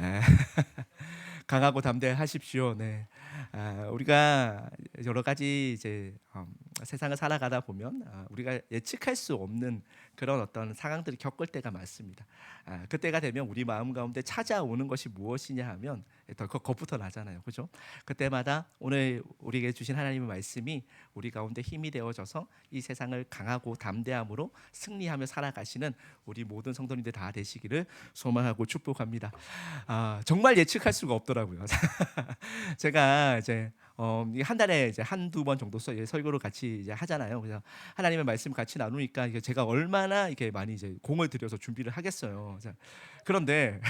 아, 강하고 담대하십시오. 네. 우리가 여러 가지 이제 세상을 살아가다 보면 우리가 예측할 수 없는 그런 어떤 상황들을 겪을 때가 많습니다. 그때가 되면 우리 마음 가운데 찾아오는 것이 무엇이냐 하면 더 겁부터 나잖아요. 그죠? 그때마다 오늘 우리에게 주신 하나님의 말씀이 우리 가운데 힘이 되어져서 이 세상을 강하고 담대함으로 승리하며 살아가시는 우리 모든 성도님들 다 되시기를 소망하고 축복합니다. 정말 예측할 수가 없더라고요. 제가 이제 한 달에 이제 한두 번 정도 설교를 같이 이제 하잖아요. 그래서 하나님의 말씀 같이 나누니까 이게 제가 얼마나 이렇게 많이 이제 공을 들여서 준비를 하겠어요. 자, 그런데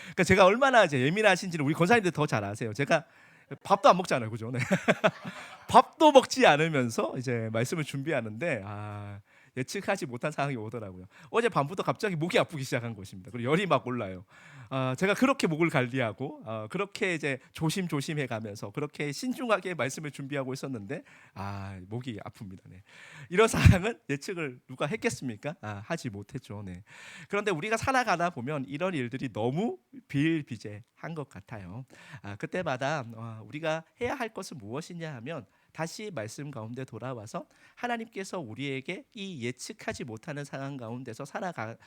그러니까 제가 얼마나 이제 예민하신지를 우리 권사님들 더 잘 아세요. 제가 밥도 안 먹잖아요. 그죠? 네. 밥도 먹지 않으면서 이제 말씀을 준비하는데 예측하지 못한 상황이 오더라고요. 어제 밤부터 갑자기 목이 아프기 시작한 것입니다. 그리고 열이 막 올라요. 제가 그렇게 목을 관리하고 그렇게 이제 조심조심해 가면서 그렇게 신중하게 말씀을 준비하고 있었는데 목이 아픕니다. 네. 이런 상황은 예측을 누가 했겠습니까? 하지 못했죠. 네. 그런데 우리가 살아가다 보면 이런 일들이 너무 비일비재한 것 같아요. 그때마다 우리가 해야 할 것은 무엇이냐 하면 다시 말씀 가운데 돌아와서 하나님께서 우리에게 이 예측하지 못하는 상황 가운데서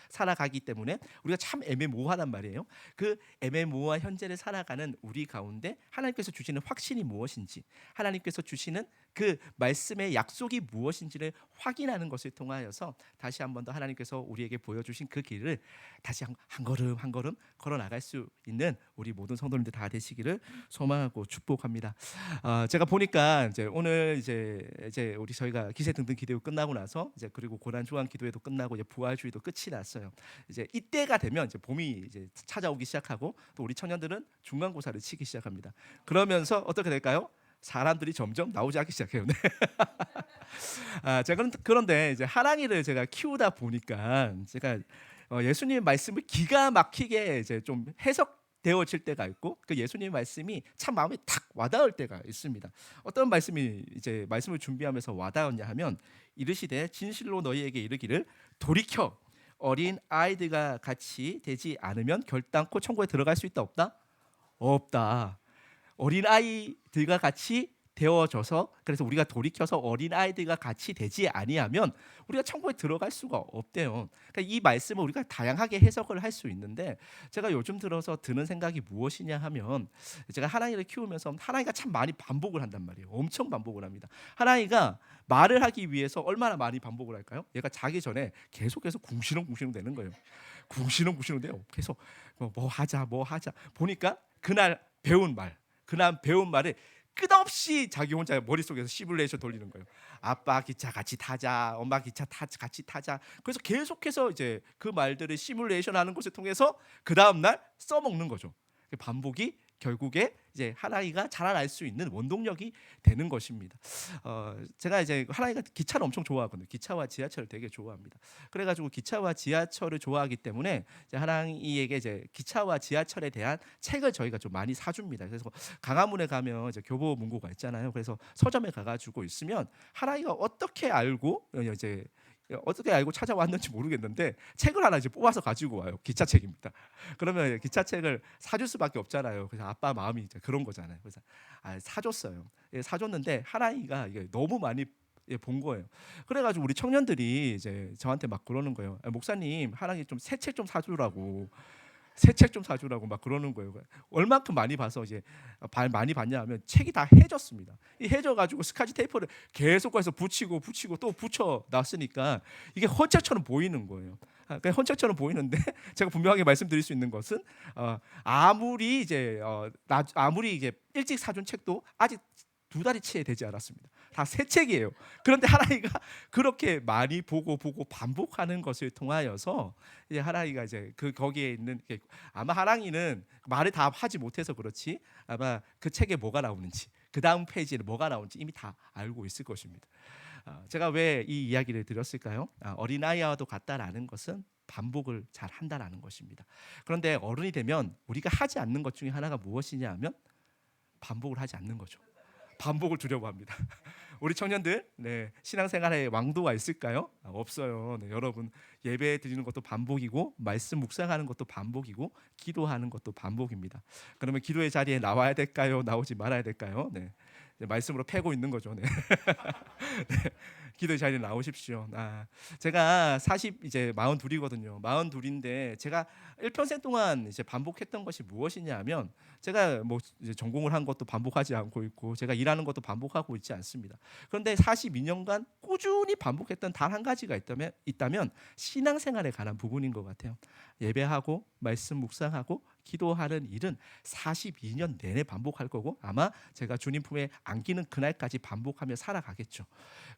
살아가기 때문에 우리가 참 애매모호하단 말이에요. 그 애매모호한 현재를 살아가는 우리 가운데 하나님께서 주시는 확신이 무엇인지, 하나님께서 주시는 그 말씀의 약속이 무엇인지를 확인하는 것을 통하여서 다시 한 번 더 하나님께서 우리에게 보여주신 그 길을 다시 한 걸음 한 걸음 걸어 나갈 수 있는 우리 모든 성도님들 다 되시기를 소망하고 축복합니다. 제가 보니까 이제 오늘 이제 우리 저희가 기세등등 기도회 끝나고 나서 이제 그리고 고난 주간 기도회도 끝나고 이제 부활주의도 끝이 났어요. 이제 이때가 되면 이제 봄이 이제 찾아오기 시작하고 또 우리 청년들은 중간고사를 치기 시작합니다. 그러면서 어떻게 될까요? 사람들이 점점 나오지 않기 시작해요. 네. 제가 그런데 이제 하랑이를 제가 키우다 보니까 제가 예수님의 말씀을 기가 막히게 이제 좀 해석되어질 때가 있고 그 예수님의 말씀이 참 마음에 탁 와닿을 때가 있습니다. 어떤 말씀이 이제 말씀을 준비하면서 와닿았냐 하면 이르시되 진실로 너희에게 이르기를 돌이켜 어린 아이들과 같이 되지 않으면 결단코 천국에 들어갈 수 있다 없다? 없다. 어린아이들과 같이 되어져서 그래서 우리가 돌이켜서 어린아이들과 같이 되지 아니하면 우리가 천국에 들어갈 수가 없대요. 그러니까 이 말씀을 우리가 다양하게 해석을 할 수 있는데 제가 요즘 들어서 드는 생각이 무엇이냐 하면 제가 하나이를 키우면서 하나이가 참 많이 반복을 한단 말이에요. 엄청 반복을 합니다. 하나이가 말을 하기 위해서 얼마나 많이 반복을 할까요? 얘가 자기 전에 계속해서 궁시렁궁시렁 되는 거예요. 궁시렁궁시렁 돼요. 계속 뭐 하자 보니까 그날 배운 말을 끝없이 자기 혼자 머릿속에서 시뮬레이션 돌리는 거예요. 아빠 기차 같이 타자, 엄마 기차 같이 타자. 그래서 계속해서 이제 그 말들을 시뮬레이션 하는 것을 통해서 그 다음 날 써먹는 거죠. 반복이 결국에 이제 하나이가 자라날 수 있는 원동력이 되는 것입니다. 제가 이제 하나이가 기차를 엄청 좋아하거든요. 기차와 지하철을 되게 좋아합니다. 그래가지고 기차와 지하철을 좋아하기 때문에 이제 하나이에게 이제 기차와 지하철에 대한 책을 저희가 좀 많이 사줍니다. 그래서 강화문에 가면 이제 교보문고가 있잖아요. 그래서 서점에 가가지고 있으면 하나이가 어떻게 알고 찾아왔는지 모르겠는데 책을 하나 이제 뽑아서 가지고 와요. 기차책입니다. 그러면 기차책을 사줄 수밖에 없잖아요. 그래서 아빠 마음이 이제 그런 거잖아요. 그래서 사줬어요. 사줬는데 하나이가 이게 너무 많이 본 거예요. 그래가지고 우리 청년들이 이제 저한테 막 그러는 거예요. 목사님, 하나이 좀 새 책 좀 사주라고. 새 책 좀 사주라고 막 그러는 거예요. 얼만큼 많이 봐서 이제 많이 봤냐 하면 책이 다 해졌습니다. 이 해져가지고 스카치 테이프를 계속해서 붙이고 또 붙여 놨으니까 이게 헌책처럼 보이는 거예요. 그냥 헌책처럼 보이는데 제가 분명하게 말씀드릴 수 있는 것은 아무리 이제 일찍 사준 책도 아직 두 달이 채 되지 않았습니다. 다 새 책이에요. 그런데 하나이가 그렇게 많이 보고 반복하는 것을 통하여서 이제 하나이가 이제 그 거기에 있는 아마 하랑이는 말을 다 하지 못해서 그렇지 아마 그 책에 뭐가 나오는지 그 다음 페이지에 뭐가 나오는지 이미 다 알고 있을 것입니다. 제가 왜 이 이야기를 드렸을까요? 어린아이와도 같다라는 것은 반복을 잘 한다라는 것입니다. 그런데 어른이 되면 우리가 하지 않는 것 중에 하나가 무엇이냐 하면 반복을 하지 않는 거죠. 반복을 두려워합니다. 우리 청년들, 네, 신앙생활에 왕도가 있을까요? 없어요. 네, 여러분 예배 드리는 것도 반복이고 말씀 묵상하는 것도 반복이고 기도하는 것도 반복입니다. 그러면 기도의 자리에 나와야 될까요? 나오지 말아야 될까요? 네, 이제 말씀으로 패고 있는 거죠. 네. 기도의 자리에 나오십시오. 제가 40 이제 42이거든요. 42인데 제가 일평생 동안 이제 반복했던 것이 무엇이냐면 제가 뭐 이제 전공을 한 것도 반복하지 않고 있고 제가 일하는 것도 반복하고 있지 않습니다. 그런데 42년간 꾸준히 반복했던 단 한 가지가 있다면 신앙생활에 관한 부분인 것 같아요. 예배하고 말씀 묵상하고 기도하는 일은 42년 내내 반복할 거고 아마 제가 주님 품에 안기는 그날까지 반복하며 살아가겠죠.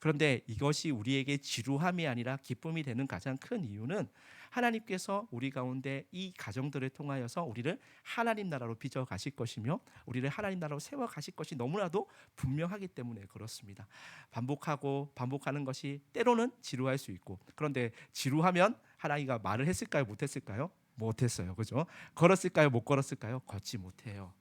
그런데 이것이 우리에게 지루함이 아니라 기쁨이 되는 가장 큰 이유는 하나님께서 우리 가운데 이 가정들을 통하여서 우리를 하나님 나라로 빚어 가실 것이며 우리를 하나님 나라로 세워 가실 것이 너무나도 분명하기 때문에 그렇습니다. 반복하고 반복하는 것이 때로는 지루할 수 있고 그런데 지루하면 하나님과 말을 했을까요? 못했을까요? 못했어요. 그죠? 걸었을까요? 못 걸었을까요? 걷지 못해요.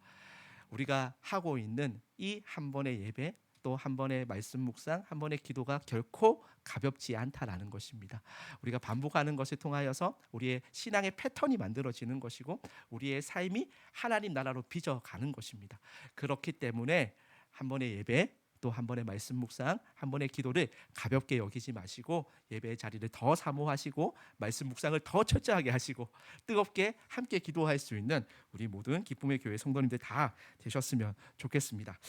우리가 하고 있는 이 한 번의 예배 또 한 번의 말씀 묵상 한 번의 기도가 결코 가볍지 않다라는 것입니다. 우리가 반복하는 것을 통하여서 우리의 신앙의 패턴이 만들어지는 것이고 우리의 삶이 하나님 나라로 빚어가는 것입니다. 그렇기 때문에 한 번의 예배 또 한 번의 말씀 묵상 한 번의 기도를 가볍게 여기지 마시고 예배의 자리를 더 사모하시고 말씀 묵상을 더 철저하게 하시고 뜨겁게 함께 기도할 수 있는 우리 모든 기쁨의 교회 성도님들 다 되셨으면 좋겠습니다.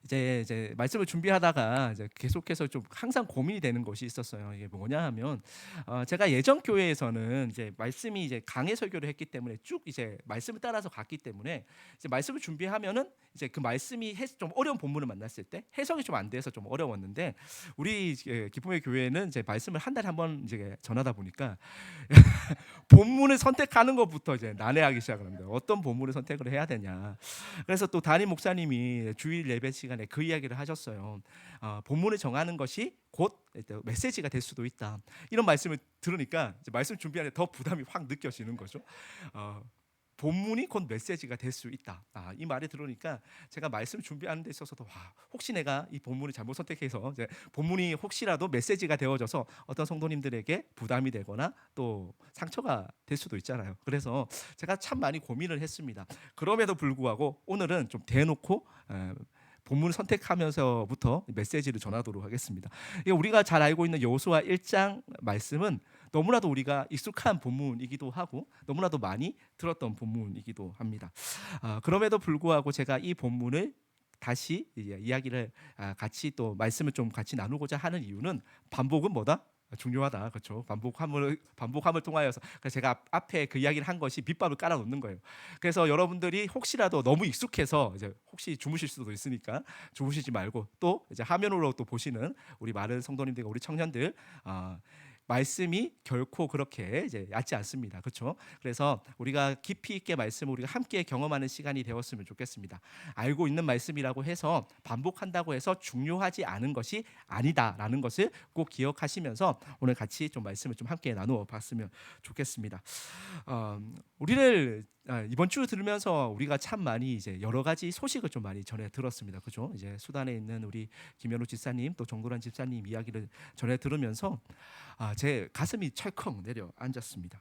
이제 말씀을 준비하다가 이제 계속해서 좀 항상 고민이 되는 것이 있었어요. 이게 뭐냐 하면 제가 예전 교회에서는 이제 말씀이 이제 강해 설교를 했기 때문에 쭉 이제 말씀을 따라서 갔기 때문에 이제 말씀을 준비하면은 이제 그 말씀이 좀 어려운 본문을 만났을 때 해석이 좀 안 돼서 좀 어려웠는데 우리 기쁨의 교회는 이제 말씀을 한 달에 한 번 이제 전하다 보니까 본문을 선택하는 것부터 이제 난해하기 시작을 합니다. 어떤 본문을 선택을 해야 되냐. 그래서 또 담임 목사님이 주일 예배 시간에 그 이야기를 하셨어요. 본문을 정하는 것이 곧 메시지가 될 수도 있다. 이런 말씀을 들으니까 이제 말씀 준비하는데 더 부담이 확 느껴지는 거죠. 본문이 곧 메시지가 될 수 있다. 이 말을 들으니까 제가 말씀 준비하는 데 있어서도 혹시 내가 이 본문을 잘못 선택해서 이제 본문이 혹시라도 메시지가 되어져서 어떤 성도님들에게 부담이 되거나 또 상처가 될 수도 있잖아요. 그래서 제가 참 많이 고민을 했습니다. 그럼에도 불구하고 오늘은 좀 대놓고 본문을 선택하면서부터 메시지를 전하도록 하겠습니다. 우리가 잘 알고 있는 여호수아 1장 말씀은 너무나도 우리가 익숙한 본문이기도 하고 너무나도 많이 들었던 본문이기도 합니다. 그럼에도 불구하고 제가 이 본문을 다시 이야기를 같이 또 말씀을 좀 같이 나누고자 하는 이유는 반복은 뭐다? 중요하다, 그렇죠? 반복함을 통하여서 그래서 제가 앞에 그 이야기를 한 것이 밑밥을 깔아 놓는 거예요. 그래서 여러분들이 혹시라도 너무 익숙해서 이제 혹시 주무실 수도 있으니까 주무시지 말고 또 이제 화면으로 또 보시는 우리 많은 성도님들과 우리 청년들 말씀이 결코 그렇게 이제 얕지 않습니다. 그렇죠? 그래서 우리가 깊이 있게 말씀을 우리가 함께 경험하는 시간이 되었으면 좋겠습니다. 알고 있는 말씀이라고 해서 반복한다고 해서 중요하지 않은 것이 아니다라는 것을 꼭 기억하시면서 오늘 같이 좀 말씀을 좀 함께 나누어 봤으면 좋겠습니다. 우리를 이번 주 들으면서 우리가 참 많이 이제 여러 가지 소식을 좀 많이 전해 들었습니다. 그죠? 이제 수단에 있는 우리 김현우 집사님 또 정도란 집사님 이야기를 전해 들으면서 제 가슴이 철컥 내려 앉았습니다.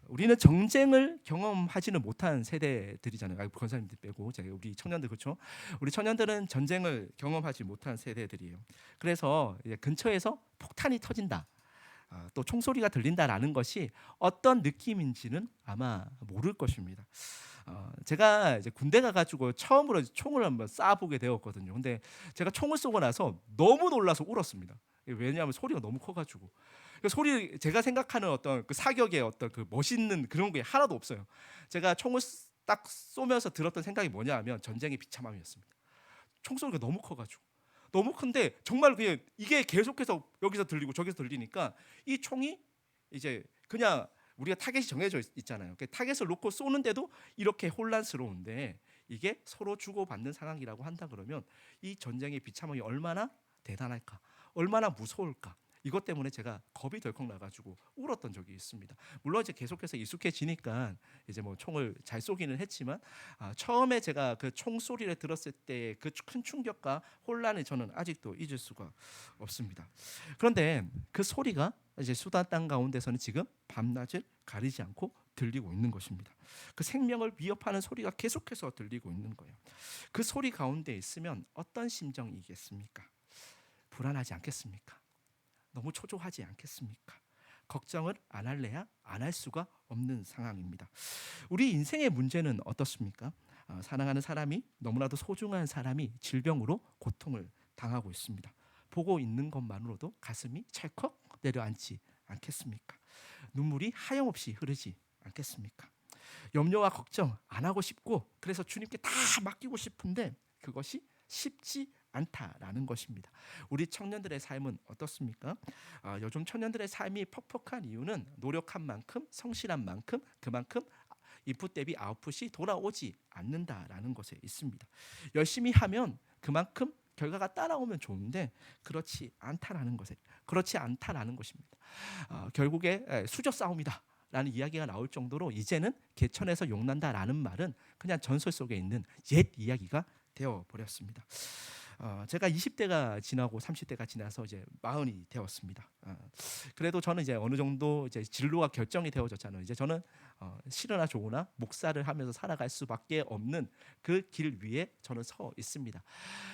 우리는 정쟁을 경험하지는 못한 세대들이잖아요. 권사님들 빼고 우리 청년들 그렇죠? 우리 청년들은 전쟁을 경험하지 못한 세대들이에요. 그래서 이제 근처에서 폭탄이 터진다. 또 총소리가 들린다라는 것이 어떤 느낌인지는 아마 모를 것입니다. 제가 이제 군대 가가지고 처음으로 총을 한번 쏴보게 되었거든요. 근데 제가 총을 쏘고 나서 너무 놀라서 울었습니다. 왜냐하면 소리가 너무 커가지고 소리 제가 생각하는 어떤 그 사격의 어떤 그 멋있는 그런 게 하나도 없어요. 제가 총을 딱 쏘면서 들었던 생각이 뭐냐하면 전쟁의 비참함이었습니다. 총소리가 너무 커가지고. 너무 큰데 정말 이게 계속해서 여기서 들리고 저기서 들리니까 이 총이 이제 그냥 우리가 타겟이 정해져 있잖아요. 타겟을 놓고 쏘는데도 이렇게 혼란스러운데 이게 서로 주고받는 상황이라고 한다 그러면 이 전쟁의 비참함이 얼마나 대단할까, 얼마나 무서울까. 이것 때문에 제가 겁이 덜컥 나가지고 울었던 적이 있습니다. 물론 이제 계속해서 익숙해지니까 이제 뭐 총을 잘 쏘기는 했지만 처음에 제가 그 총 소리를 들었을 때 그 큰 충격과 혼란을 저는 아직도 잊을 수가 없습니다. 그런데 그 소리가 이제 수단 땅 가운데서는 지금 밤낮을 가리지 않고 들리고 있는 것입니다. 그 생명을 위협하는 소리가 계속해서 들리고 있는 거예요. 그 소리 가운데 있으면 어떤 심정이겠습니까? 불안하지 않겠습니까? 너무 초조하지 않겠습니까? 걱정을 안 할래야 안 할 수가 없는 상황입니다. 우리 인생의 문제는 어떻습니까? 사랑하는 사람이, 너무나도 소중한 사람이 질병으로 고통을 당하고 있습니다. 보고 있는 것만으로도 가슴이 찰컥 내려앉지 않겠습니까? 눈물이 하염없이 흐르지 않겠습니까? 염려와 걱정 안 하고 싶고, 그래서 주님께 다 맡기고 싶은데 그것이 쉽지 않다라는 것입니다. 우리 청년들의 삶은 어떻습니까? 요즘 청년들의 삶이 퍽퍽한 이유는 노력한 만큼, 성실한 만큼, 그만큼 인풋 대비 아웃풋이 돌아오지 않는다라는 것에 있습니다. 열심히 하면 그만큼 결과가 따라오면 좋은데 그렇지 않다라는 것입니다. 결국에 수저 싸움이다 라는 이야기가 나올 정도로 이제는 개천에서 용난다라는 말은 그냥 전설 속에 있는 옛 이야기가 되어 버렸습니다. 제가 20대가 지나고 30대가 지나서 이제 40이 되었습니다. 그래도 저는 이제 어느 정도 이제 진로가 결정이 되어졌잖아요. 이제 저는 싫으나 좋으나 목사를 하면서 살아갈 수밖에 없는 그 길 위에 저는 서 있습니다.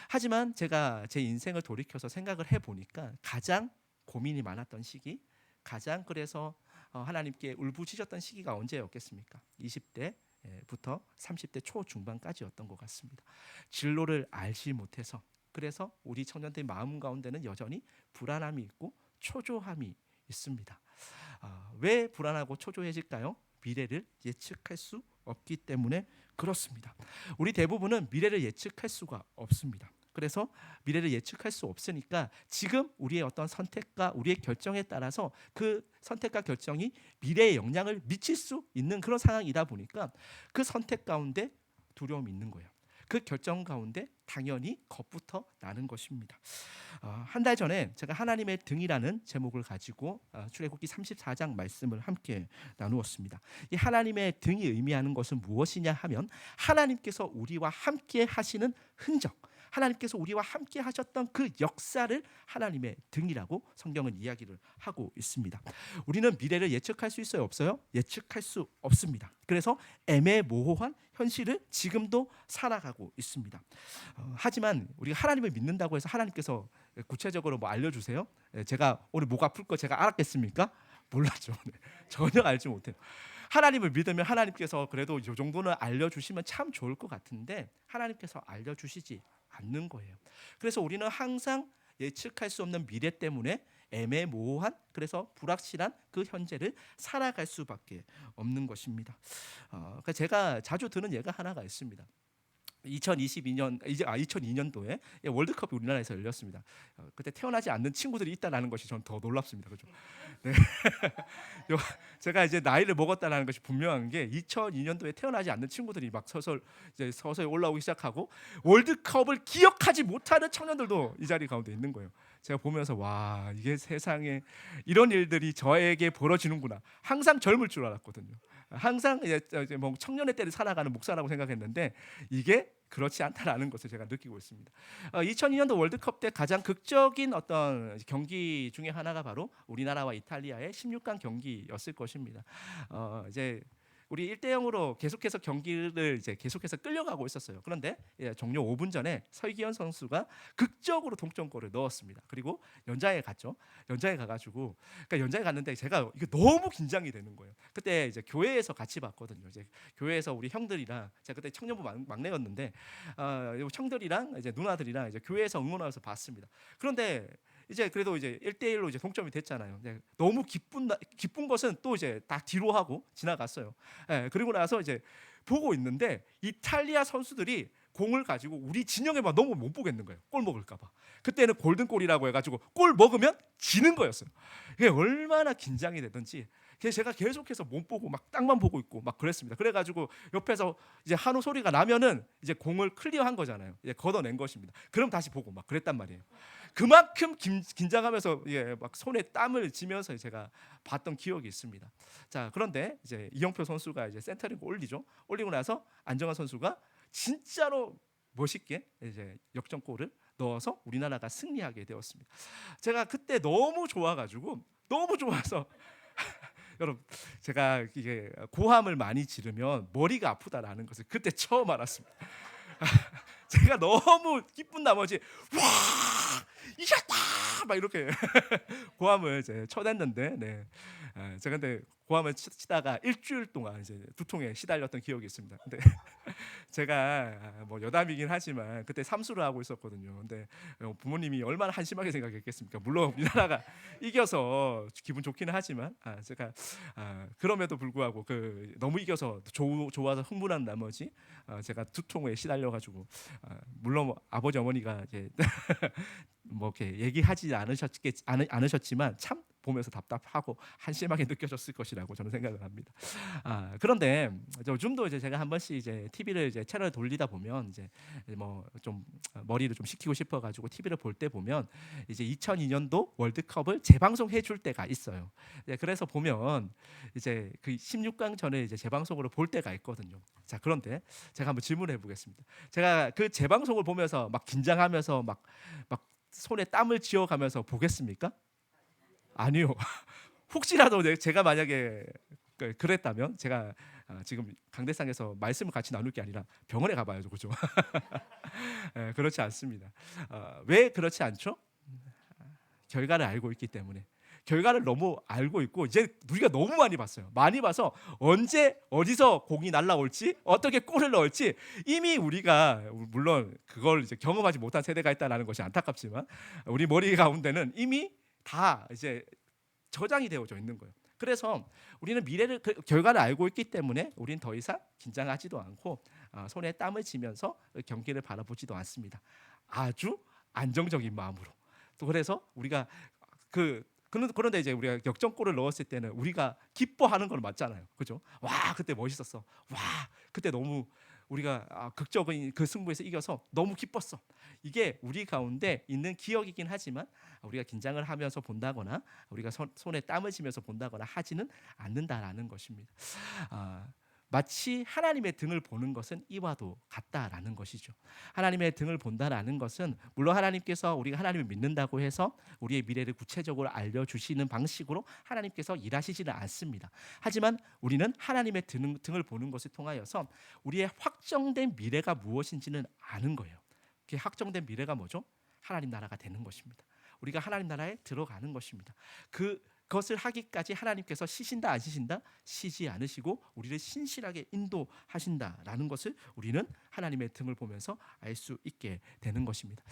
하지만 제가 제 인생을 돌이켜서 생각을 해보니까 가장 고민이 많았던 시기, 가장 그래서 하나님께 울부짖었던 시기가 언제였겠습니까? 20대부터 30대 초중반까지였던 것 같습니다. 진로를 알지 못해서, 그래서 우리 청년들의 마음 가운데는 여전히 불안함이 있고 초조함이 있습니다. 왜 불안하고 초조해질까요? 미래를 예측할 수 없기 때문에 그렇습니다. 우리 대부분은 미래를 예측할 수가 없습니다. 그래서 미래를 예측할 수 없으니까 지금 우리의 어떤 선택과 우리의 결정에 따라서 그 선택과 결정이 미래에 영향을 미칠 수 있는 그런 상황이다 보니까 그 선택 가운데 두려움이 있는 거예요. 그 결정 가운데 당연히 겁부터 나는 것입니다. 한 달 전에 제가 하나님의 등이라는 제목을 가지고 출애굽기 34장 말씀을 함께 나누었습니다. 이 하나님의 등이 의미하는 것은 무엇이냐 하면 하나님께서 우리와 함께 하시는 흔적, 하나님께서 우리와 함께 하셨던 그 역사를 하나님의 등이라고 성경은 이야기를 하고 있습니다. 우리는 미래를 예측할 수 있어요, 없어요? 예측할 수 없습니다. 그래서 애매모호한 현실을 지금도 살아가고 있습니다. 하지만 우리가 하나님을 믿는다고 해서 하나님께서 구체적으로 뭐 알려주세요? 제가 오늘 목 아플 거 제가 알았겠습니까? 몰랐죠. 전혀 알지 못해요. 하나님을 믿으면 하나님께서 그래도 이 정도는 알려주시면 참 좋을 것 같은데 하나님께서 알려주시지 않는 거예요. 그래서 우리는 항상 예측할 수 없는 미래 때문에 애매모호한, 그래서 불확실한 그 현재를 살아갈 수밖에 없는 것입니다. 제가 자주 드는 예가 하나가 있습니다. 2002년도에 월드컵이 우리나라에서 열렸습니다. 그때 태어나지 않는 친구들이 있다라는 것이 저는 더 놀랍습니다. 그죠? 네. 제가 이제 나이를 먹었다라는 것이 분명한 게 2002년도에 태어나지 않는 친구들이 막 서서히 올라오기 시작하고 월드컵을 기억하지 못하는 청년들도 이 자리 가운데 있는 거예요. 제가 보면서 와, 이게 세상에 이런 일들이 저에게 벌어지는구나. 항상 젊을 줄 알았거든요. 항상 이제 뭐 청년의 때를 살아가는 목사라고 생각했는데 이게 그렇지 않다라는 것을 제가 느끼고 있습니다. 2002년도 월드컵 때 가장 극적인 어떤 경기 중에 하나가 바로 우리나라와 이탈리아의 16강 경기였을 것입니다. 이제 우리 1대0으로 계속해서 경기를 이제 계속해서 끌려가고 있었어요. 그런데 종료 5분 전에 설기현 선수가 극적으로 동점골을 넣었습니다. 그리고 연장에 갔죠. 연장에 가가지고, 그러니까 연장에 갔는데 제가 이게 너무 긴장이 되는 거예요. 그때 이제 교회에서 같이 봤거든요. 이제 교회에서 우리 형들이랑, 제가 그때 청년부 막내였는데 형들이랑 이제 누나들이랑 이제 교회에서 응원하면서 봤습니다. 그런데 이제 그래도 이제 1대1로 이제 동점이 됐잖아요. 너무 기쁜 것은 또 이제 다 뒤로 하고 지나갔어요. 그리고 나서 이제 보고 있는데 이탈리아 선수들이 공을 가지고 우리 진영에 막 너무 못 보겠는 거예요. 골 먹을까 봐. 그때는 골든골이라고 해가지고 골 먹으면 지는 거였어요. 이게 얼마나 긴장이 되든지 제가 계속해서 못 보고 막 땅만 보고 있고 막 그랬습니다. 그래가지고 옆에서 이제 한우 소리가 나면은 이제 공을 클리어한 거잖아요. 이제 걷어낸 것입니다. 그럼 다시 보고 막 그랬단 말이에요. 그만큼 긴장하면서 막 손에 땀을 쥐면서 제가 봤던 기억이 있습니다. 자, 그런데 이제 이영표 선수가 이제 센터링 올리죠. 올리고 나서 안정환 선수가 진짜로 멋있게 이제 역전골을 넣어서 우리나라가 승리하게 되었습니다. 제가 그때 너무 좋아가지고 너무 좋아서 여러분, 제가 이게 고함을 많이 지르면 머리가 아프다라는 것을 그때 처음 알았습니다. 제가 너무 기쁜 나머지 와 이겼다 막 이렇게 고함을 이제 쳐댔는데, 네. 제가 근데 고함을 치다가 일주일 동안 이제 두통에 시달렸던 기억이 있습니다. 근데 제가 뭐 여담이긴 하지만 그때 삼수를 하고 있었거든요. 근데 부모님이 얼마나 한심하게 생각했겠습니까? 물론 우리나라가 이겨서 기분 좋기는 하지만 제가 그럼에도 불구하고 그 너무 이겨서 좋아서 흥분한 나머지 제가 두통에 시달려가지고 물론 뭐 아버지 어머니가 이제 뭐 이렇게 얘기하지 않으셨지만 참 보면서 답답하고 한심하게 느껴졌을 것이라고 저는 생각을 합니다. 그런데 요즘도 이제 제가 한 번씩 이제 TV를 이제 채널 돌리다 보면 이제 뭐 좀 머리를 좀 식히고 싶어가지고 TV를 볼 때 보면 이제 2002년도 월드컵을 재방송해 줄 때가 있어요. 그래서 보면 이제 그 16강 전에 이제 재방송으로 볼 때가 있거든요. 자, 그런데 제가 한번 질문해 보겠습니다. 제가 그 재방송을 보면서 막 긴장하면서 막 손에 땀을 쥐어가면서 보겠습니까? 아니요. 혹시라도 제가 만약에 그랬다면 제가 지금 강대상에서 말씀을 같이 나눌 게 아니라 병원에 가봐야죠, 그죠? 그렇지 않습니다. 왜 그렇지 않죠? 결과를 알고 있기 때문에. 결과를 너무 알고 있고 이제 우리가 너무 많이 봤어요. 많이 봐서 언제 어디서 공이 날라올지 어떻게 골을 넣을지 이미 우리가 물론 그걸 이제 경험하지 못한 세대가 있다는 것이 안타깝지만 우리 머리 가운데는 이미 다 이제 저장이 되어져 있는 거예요. 그래서 우리는 미래를 결과를 알고 있기 때문에 우리는 더 이상 긴장하지도 않고 손에 땀을 쥐면서 경기를 바라보지도 않습니다. 아주 안정적인 마음으로. 또 그래서 우리가 그런데 이제 우리가 역전골을 넣었을 때는 우리가 기뻐하는 건 맞잖아요, 그죠? 와 그때 멋있었어. 와 그때 너무 우리가 극적인 그 승부에서 이겨서 너무 기뻤어. 이게 우리 가운데 있는 기억이긴 하지만 우리가 긴장을 하면서 본다거나 우리가 손에 땀을 쥐면서 본다거나 하지는 않는다라는 것입니다. 마치 하나님의 등을 보는 것은 이와도 같다라는 것이죠. 하나님의 등을 본다라는 것은 물론 하나님께서 우리가 하나님을 믿는다고 해서 우리의 미래를 구체적으로 알려주시는 방식으로 하나님께서 일하시지는 않습니다. 하지만 우리는 하나님의 등을 보는 것을 통하여서 우리의 확정된 미래가 무엇인지는 아는 거예요. 그 확정된 미래가 뭐죠? 하나님 나라가 되는 것입니다. 우리가 하나님 나라에 들어가는 것입니다. 그것을 하기까지 하나님께서 쉬신다 안 쉬신다? 쉬지 않으시고 우리를 신실하게 인도하신다라는 것을 우리는 하나님의 등을 보면서 알 수 있게 되는 것입니다.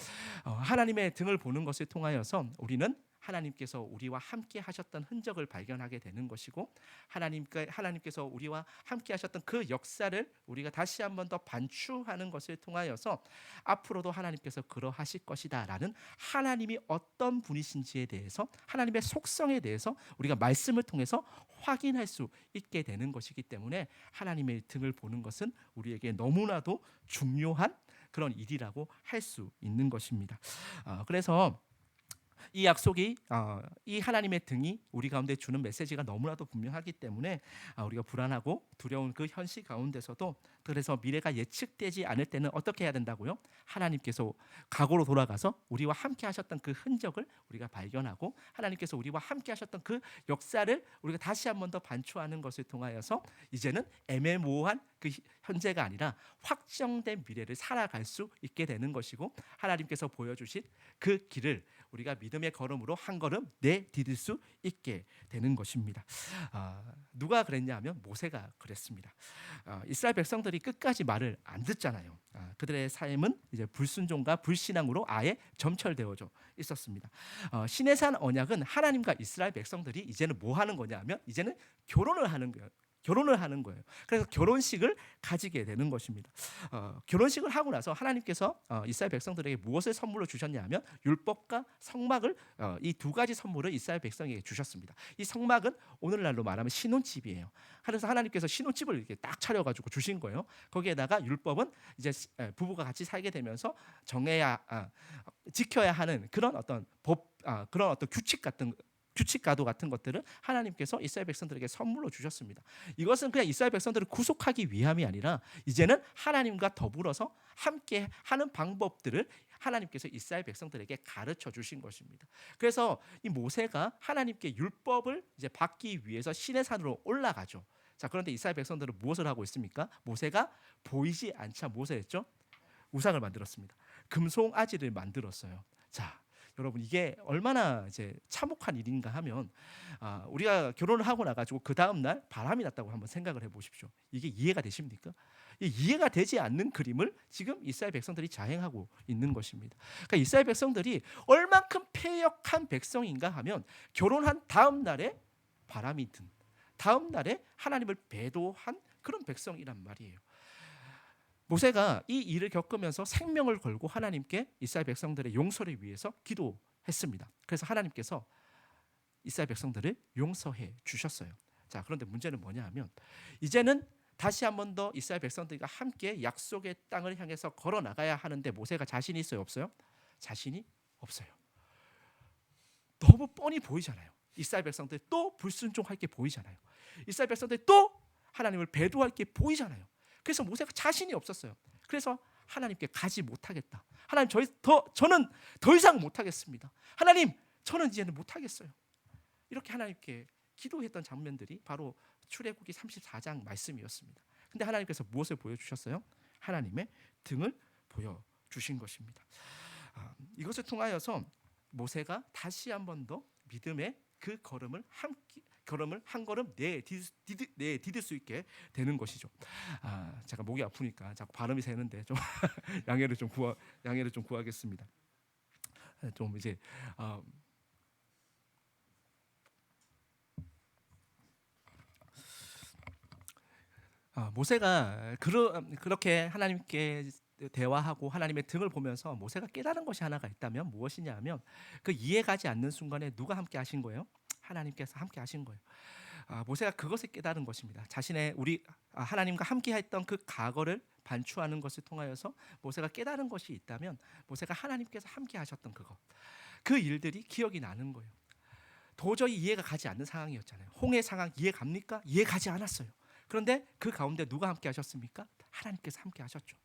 하나님의 등을 보는 것을 통하여서 우리는 하나님께서 우리와 함께 하셨던 흔적을 발견하게 되는 것이고 하나님께서 우리와 함께 하셨던 그 역사를 우리가 다시 한 번 더 반추하는 것을 통하여서 앞으로도 하나님께서 그러하실 것이다라는 하나님이 어떤 분이신지에 대해서 하나님의 속성에 대해서 우리가 말씀을 통해서 확인할 수 있게 되는 것이기 때문에 하나님의 등을 보는 것은 우리에게 너무나도 중요한 그런 일이라고 할 수 있는 것입니다. 그래서 이 약속이 이 하나님의 등이 우리 가운데 주는 메시지가 너무나도 분명하기 때문에 우리가 불안하고 두려운 그 현실 가운데서도 그래서 미래가 예측되지 않을 때는 어떻게 해야 된다고요? 하나님께서 과거로 돌아가서 우리와 함께 하셨던 그 흔적을 우리가 발견하고 하나님께서 우리와 함께 하셨던 그 역사를 우리가 다시 한 번 더 반추하는 것을 통하여서 이제는 애매모호한 그 현재가 아니라 확정된 미래를 살아갈 수 있게 되는 것이고 하나님께서 보여주신 그 길을 우리가 믿음의 걸음으로 한 걸음 내디딜 수 있게 되는 것입니다. 누가 그랬냐 하면 모세가 그랬습니다. 이스라엘 백성들이 끝까지 말을 안 듣잖아요. 그들의 삶은 이제 불순종과 불신앙으로 아예 점철되어져 있었습니다. 시내산 언약은 하나님과 이스라엘 백성들이 이제는 뭐 하는 거냐 하면 이제는 결혼을 하는 거예요. 결혼을 하는 거예요. 그래서 결혼식을 가지게 되는 것입니다. 결혼식을 하고 나서 하나님께서 이스라엘 백성들에게 무엇을 선물로 주셨냐면 율법과 성막을 이 두 가지 선물을 이스라엘 백성에게 주셨습니다. 이 성막은 오늘날로 말하면 신혼집이에요. 그래서 하나님께서 신혼집을 이렇게 딱 차려가지고 주신 거예요. 거기에다가 율법은 이제 부부가 같이 살게 되면서 지켜야 하는 그런 어떤 그런 어떤 규칙가도 같은 것들을 하나님께서 이스라엘 백성들에게 선물로 주셨습니다. 이것은 그냥 이스라엘 백성들을 구속하기 위함이 아니라 이제는 하나님과 더불어서 함께 하는 방법들을 하나님께서 이스라엘 백성들에게 가르쳐 주신 것입니다. 그래서 이 모세가 하나님께 율법을 이제 받기 위해서 시내산으로 올라가죠. 자, 그런데 이스라엘 백성들은 무엇을 하고 있습니까? 모세가 보이지 않자 무엇을 했죠? 우상을 만들었습니다. 금송아지를 만들었어요. 자, 여러분 이게 얼마나 이제 참혹한 일인가 하면 우리가 결혼을 하고 나가지고 그 다음 날 바람이 났다고 한번 생각을 해보십시오. 이게 이해가 되십니까? 이해가 되지 않는 그림을 지금 이스라엘 백성들이 자행하고 있는 것입니다. 그러니까 이스라엘 백성들이 얼만큼 패역한 백성인가 하면 결혼한 다음 날에 바람이 든 다음 날에 하나님을 배도한 그런 백성이란 말이에요. 모세가 이 일을 겪으면서 생명을 걸고 하나님께 이스라엘 백성들의 용서를 위해서 기도했습니다. 그래서 하나님께서 이스라엘 백성들을 용서해 주셨어요. 자, 그런데 문제는 뭐냐 하면 이제는 다시 한 번 더 이스라엘 백성들과 함께 약속의 땅을 향해서 걸어 나가야 하는데 모세가 자신이 있어요, 없어요? 자신이 없어요. 너무 뻔히 보이잖아요. 이스라엘 백성들 또 불순종할 게 보이잖아요. 이스라엘 백성들 또 하나님을 배도할 게 보이잖아요. 그래서 모세가 자신이 없었어요. 그래서 하나님께 가지 못하겠다. 하나님 저는 더 이상 못하겠습니다. 하나님 저는 이제는 못하겠어요. 이렇게 하나님께 기도했던 장면들이 바로 출애굽기 34장 말씀이었습니다. 근데 하나님께서 무엇을 보여주셨어요? 하나님의 등을 보여주신 것입니다. 이것을 통하여서 모세가 다시 한 번 더 믿음의 그 걸음을 한 걸음 디딜 수 있게 되는 것이죠. 제가 목이 아프니까 자꾸 발음이 새는데 좀 양해를 좀 구하겠습니다. 좀 이제 모세가 그렇게 하나님께 대화하고 하나님의 등을 보면서 모세가 깨달은 것이 하나가 있다면 무엇이냐 하면 그 이해가지 않는 순간에 누가 함께 하신 거예요? 하나님께서 함께 하신 거예요. 모세가 그것을 깨달은 것입니다. 하나님과 함께 했던 그 과거를 반추하는 것을 통하여서 모세가 깨달은 것이 있다면 모세가 하나님께서 함께 하셨던 그 일들이 기억이 나는 거예요. 도저히 이해가 가지 않는 상황이었잖아요. 홍해 상황 이해갑니까? 이해가지 않았어요. 그런데 그 가운데 누가 함께 하셨습니까? 하나님께서 함께 하셨죠.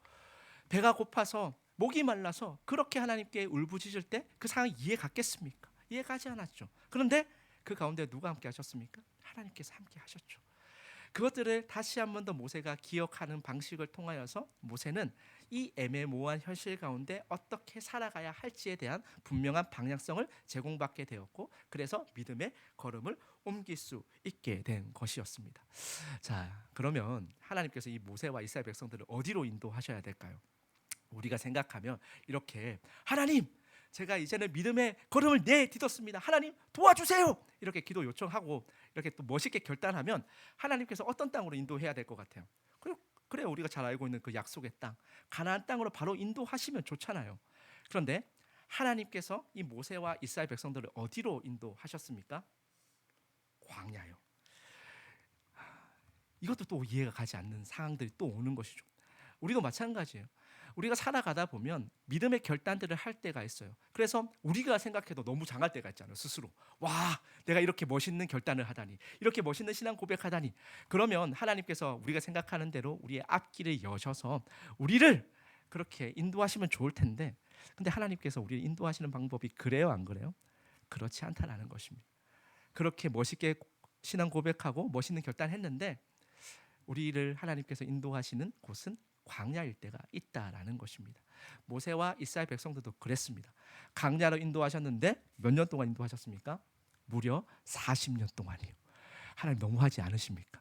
배가 고파서 목이 말라서 그렇게 하나님께 울부짖을 때 그 상황이 이해갔겠습니까? 이해가지 않았죠. 그런데 그 가운데 누가 함께 하셨습니까? 하나님께서 함께 하셨죠. 그것들을 다시 한 번 더 모세가 기억하는 방식을 통하여서 모세는 이 애매모호한 현실 가운데 어떻게 살아가야 할지에 대한 분명한 방향성을 제공받게 되었고 그래서 믿음의 걸음을 옮길 수 있게 된 것이었습니다. 자, 그러면 하나님께서 이 모세와 이스라엘 백성들을 어디로 인도하셔야 될까요? 우리가 생각하면 이렇게 하나님 제가 이제는 믿음의 걸음을 내딛었습니다. 하나님 도와주세요. 이렇게 기도 요청하고 이렇게 또 멋있게 결단하면 하나님께서 어떤 땅으로 인도해야 될 것 같아요? 그래요. 우리가 잘 알고 있는 그 약속의 땅, 가나안 땅으로 바로 인도하시면 좋잖아요. 그런데 하나님께서 이 모세와 이스라엘 백성들을 어디로 인도하셨습니까? 광야요. 이것도 또 이해가 가지 않는 상황들이 또 오는 것이죠. 우리도 마찬가지예요. 우리가 살아가다 보면 믿음의 결단들을 할 때가 있어요. 그래서 우리가 생각해도 너무 장할 때가 있잖아요. 스스로. 와, 내가 이렇게 멋있는 결단을 하다니, 이렇게 멋있는 신앙 고백하다니. 그러면 하나님께서 우리가 생각하는 대로 우리의 앞길을 여셔서 우리를 그렇게 인도하시면 좋을 텐데, 근데 하나님께서 우리를 인도하시는 방법이 그래요, 안 그래요? 그렇지 않다라는 것입니다. 그렇게 멋있게 신앙 고백하고 멋있는 결단했는데 우리를 하나님께서 인도하시는 곳은 광야일 때가 있다라는 것입니다. 모세와 이스라엘 백성들도 그랬습니다. 광야로 인도하셨는데 몇 년 동안 인도하셨습니까? 무려 40년 동안이요. 하나님 너무하지 않으십니까?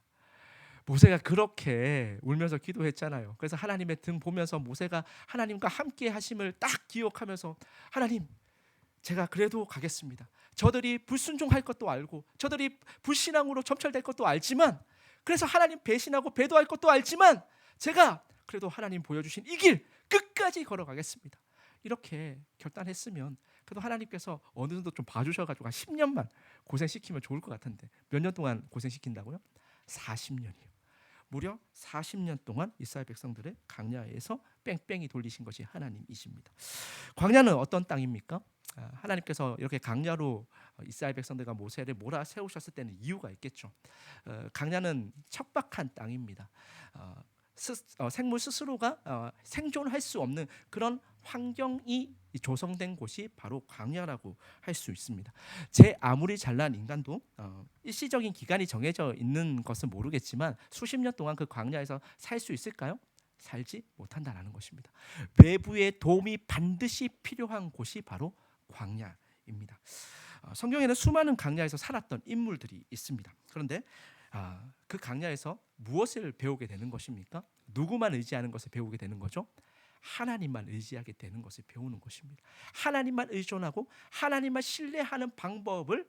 모세가 그렇게 울면서 기도했잖아요. 그래서 하나님의 등 보면서 모세가 하나님과 함께 하심을 딱 기억하면서 하나님 제가 그래도 가겠습니다. 저들이 불순종할 것도 알고 저들이 불신앙으로 점철될 것도 알지만 그래서 하나님 배신하고 배도할 것도 알지만 제가 그래도 하나님 보여주신 이 길 끝까지 걸어가겠습니다. 이렇게 결단했으면 그래도 하나님께서 어느 정도 좀 봐주셔가지고 한 10년만 고생시키면 좋을 것 같은데 몇 년 동안 고생시킨다고요? 40년이요. 무려 40년 동안 이스라엘 백성들의 광야에서 뺑뺑이 돌리신 것이 하나님이십니다. 광야는 어떤 땅입니까? 하나님께서 이렇게 광야로 이스라엘 백성들과 모세를 몰아 세우셨을 때는 이유가 있겠죠. 광야는 척박한 땅입니다. 생물 스스로가 생존할 수 없는 그런 환경이 조성된 곳이 바로 광야라고 할 수 있습니다. 제 아무리 잘난 인간도 일시적인 기간이 정해져 있는 것은 모르겠지만 수십 년 동안 그 광야에서 살 수 있을까요? 살지 못한다라는 것입니다. 외부의 도움이 반드시 필요한 곳이 바로 광야입니다. 성경에는 수많은 광야에서 살았던 인물들이 있습니다. 그런데 그 광야에서 무엇을 배우게 되는 것입니까? 누구만 의지하는 것을 배우게 되는 거죠? 하나님만 의지하게 되는 것을 배우는 것입니다. 하나님만 의존하고 하나님만 신뢰하는 방법을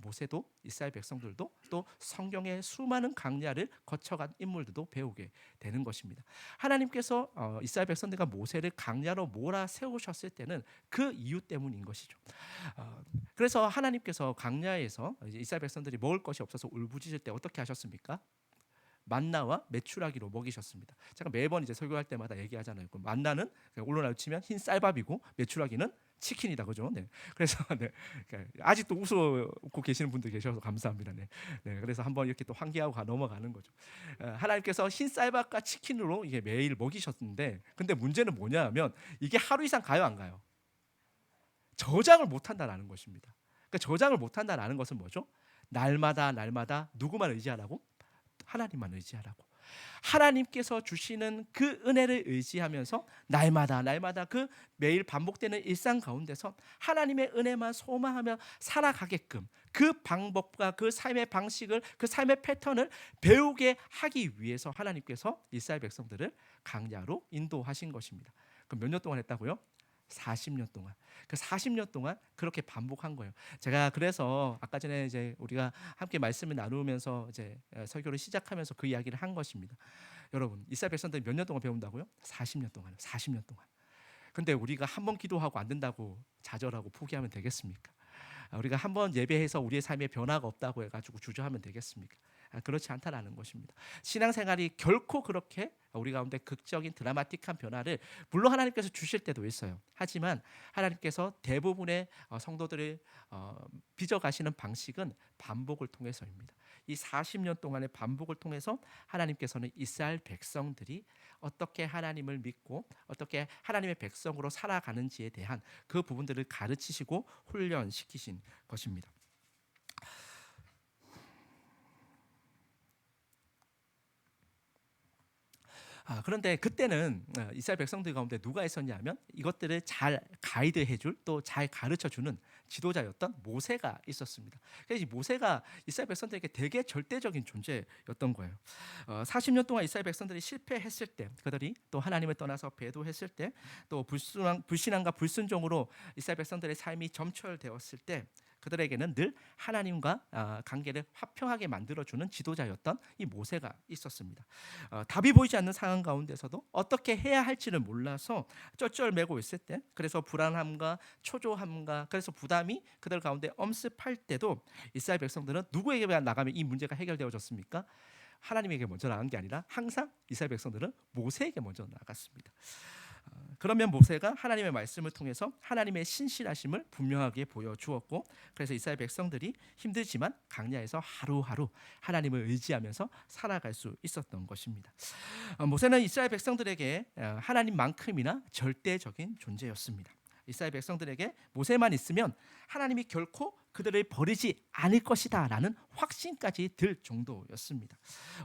모세도 이스라엘 백성들도 또 성경의 수많은 광야를 거쳐간 인물들도 배우게 되는 것입니다. 하나님께서 이스라엘 백성들과 모세를 광야로 몰아 세우셨을 때는 그 이유 때문인 것이죠. 그래서 하나님께서 광야에서 이스라엘 백성들이 먹을 것이 없어서 울부짖을 때 어떻게 하셨습니까? 만나와 메추라기로 먹이셨습니다. 제가 매번 이제 설교할 때마다 얘기하잖아요. 그 만나는 오늘날 치면 흰 쌀밥이고 메추라기는 치킨이다, 그죠? 네. 그래서 네. 아직도 웃고 계시는 분들 계셔서 감사합니다. 네. 네. 그래서 한번 이렇게 또 환기하고 넘어가는 거죠. 하나님께서 흰 쌀밥과 치킨으로 이게 매일 먹이셨는데, 근데 문제는 뭐냐면 이게 하루 이상 가요, 안 가요? 저장을 못 한다라는 것입니다. 그러니까 저장을 못 한다라는 것은 뭐죠? 날마다 누구만 의지하라고? 하나님만 의지하라고. 하나님께서 주시는 그 은혜를 의지하면서 날마다 그 매일 반복되는 일상 가운데서 하나님의 은혜만 소망하며 살아가게끔 그 방법과 그 삶의 방식을, 그 삶의 패턴을 배우게 하기 위해서 하나님께서 이스라엘 백성들을 광야로 인도하신 것입니다. 그럼 몇 년 동안 했다고요? 40년 동안. 그 40년 동안 그렇게 반복한 거예요. 제가 그래서 아까 전에 이제 우리가 함께 말씀을 나누면서 이제 설교를 시작하면서 그 이야기를 한 것입니다. 여러분, 이스라엘 백성들이 몇 년 동안 배운다고요? 40년 동안요. 40년 동안. 근데 우리가 한 번 기도하고 안 된다고 좌절하고 포기하면 되겠습니까? 우리가 한 번 예배해서 우리의 삶에 변화가 없다고 해가지고 주저하면 되겠습니까? 그렇지 않다라는 것입니다. 신앙생활이 결코 그렇게 우리 가운데 극적인 드라마틱한 변화를 물론 하나님께서 주실 때도 있어요. 하지만 하나님께서 대부분의 성도들을 빚어가시는 방식은 반복을 통해서입니다. 이 40년 동안의 반복을 통해서 하나님께서는 이스라엘 백성들이 어떻게 하나님을 믿고 어떻게 하나님의 백성으로 살아가는지에 대한 그 부분들을 가르치시고 훈련시키신 것입니다. 그런데 그때는 이스라엘 백성들 가운데 누가 있었냐면 이것들을 잘 가이드해줄 또 잘 가르쳐주는 지도자였던 모세가 있었습니다. 그래서 이 모세가 이스라엘 백성들에게 되게 절대적인 존재였던 거예요. 40년 동안 이스라엘 백성들이 실패했을 때, 그들이 또 하나님을 떠나서 배도했을 때, 또 불신앙과 불순종으로 이스라엘 백성들의 삶이 점철되었을 때 그들에게는 늘 하나님과 관계를 화평하게 만들어주는 지도자였던 이 모세가 있었습니다. 답이 보이지 않는 상황 가운데서도 어떻게 해야 할지를 몰라서 쩔쩔매고 있을 때, 그래서 불안함과 초조함과 그래서 부담이 그들 가운데 엄습할 때도 이스라엘 백성들은 누구에게만 나가면 이 문제가 해결되어졌습니까? 하나님에게 먼저 나간 게 아니라 항상 이스라엘 백성들은 모세에게 먼저 나갔습니다. 그러면 모세가 하나님의 말씀을 통해서 하나님의 신실하심을 분명하게 보여주었고, 그래서 이스라엘 백성들이 힘들지만 광야에서 하루하루 하나님을 의지하면서 살아갈 수 있었던 것입니다. 모세는 이스라엘 백성들에게 하나님만큼이나 절대적인 존재였습니다. 이스라엘 백성들에게 모세만 있으면 하나님이 결코 그들을 버리지 않을 것이다 라는 확신까지 들 정도였습니다.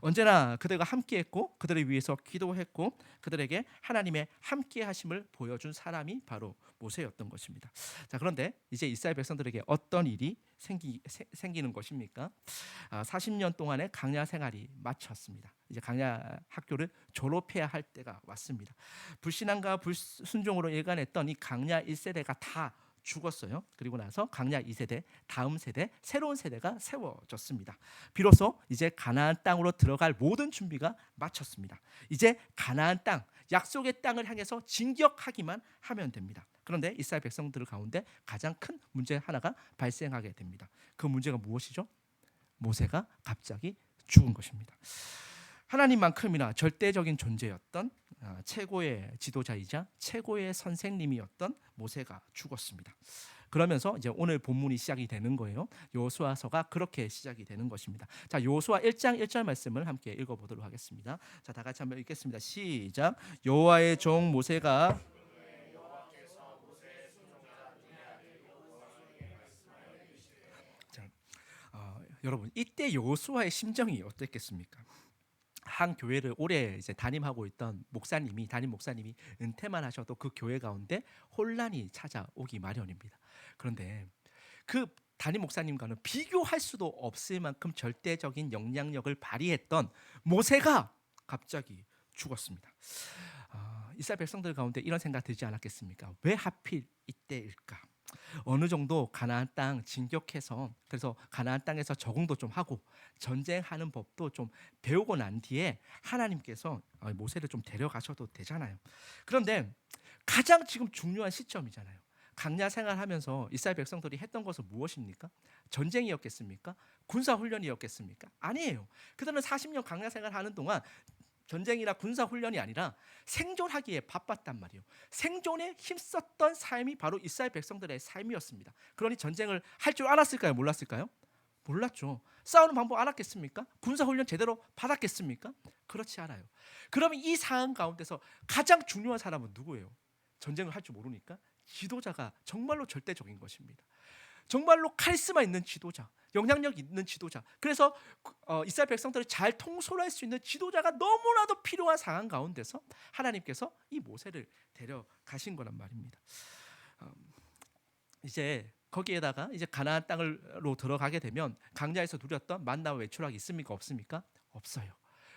언제나 그들과 함께했고 그들을 위해서 기도했고 그들에게 하나님의 함께하심을 보여준 사람이 바로 모세였던 것입니다. 자, 그런데 이제 이스라엘 백성들에게 어떤 일이 생기는 것입니까? 40년 동안의 광야 생활이 마쳤습니다. 이제 광야 학교를 졸업해야 할 때가 왔습니다. 불신앙과 불순종으로 일관했던 이 광야 1세대가 다 죽었어요. 그리고 나서 강야 2세대, 다음 세대, 새로운 세대가 세워졌습니다. 비로소 이제 가나안 땅으로 들어갈 모든 준비가 마쳤습니다. 이제 가나안 땅, 약속의 땅을 향해서 진격하기만 하면 됩니다. 그런데 이스라엘 백성들 가운데 가장 큰 문제 하나가 발생하게 됩니다. 그 문제가 무엇이죠? 모세가 갑자기 죽은 것입니다. 하나님만큼이나 절대적인 존재였던 최고의 지도자이자 최고의 선생님이었던 모세가 죽었습니다. 그러면서 이제 오늘 본문이 시작이 되는 거예요. 여호수아서가 그렇게 시작이 되는 것입니다. 자, 여호수아 1장 1절 말씀을 함께 읽어보도록 하겠습니다. 자, 다 같이 한번 읽겠습니다. 시작. 여호와의 종 모세가 자, 여러분 이때 여호수아의 심정이 어땠겠습니까? 한 교회를 오래 이제 담임하고 있던 담임 목사님이 은퇴만 하셔도 그 교회 가운데 혼란이 찾아오기 마련입니다. 그런데 그 담임 목사님과는 비교할 수도 없을 만큼 절대적인 영향력을 발휘했던 모세가 갑자기 죽었습니다. 이스라엘 백성들 가운데 이런 생각 들지 않았겠습니까? 왜 하필 이때일까? 어느 정도 가나안 땅 진격해서 그래서 가나안 땅에서 적응도 좀 하고 전쟁하는 법도 좀 배우고 난 뒤에 하나님께서 모세를 좀 데려가셔도 되잖아요. 그런데 가장 지금 중요한 시점이잖아요. 강야 생활하면서 이스라엘 백성들이 했던 것은 무엇입니까? 전쟁이었겠습니까? 군사 훈련이었겠습니까? 아니에요. 그들은 40년 강야 생활하는 동안 전쟁이나 군사 훈련이 아니라 생존하기에 바빴단 말이에요. 생존에 힘썼던 삶이 바로 이스라엘 백성들의 삶이었습니다. 그러니 전쟁을 할 줄 알았을까요? 몰랐을까요? 몰랐죠. 싸우는 방법 알았겠습니까? 군사 훈련 제대로 받았겠습니까? 그렇지 않아요. 그러면 이 상황 가운데서 가장 중요한 사람은 누구예요? 전쟁을 할 줄 모르니까 지도자가 정말로 절대적인 것입니다. 정말로 카리스마 있는 지도자, 영향력 있는 지도자. 그래서 이스라엘 백성들을 잘 통솔할 수 있는 지도자가 너무나도 필요한 상황 가운데서 하나님께서 이 모세를 데려가신 거란 말입니다. 이제 거기에다가 이제 가나안 땅으로 들어가게 되면 강야에서 누렸던 만나와 외출하기 있습니까? 없습니까? 없어요.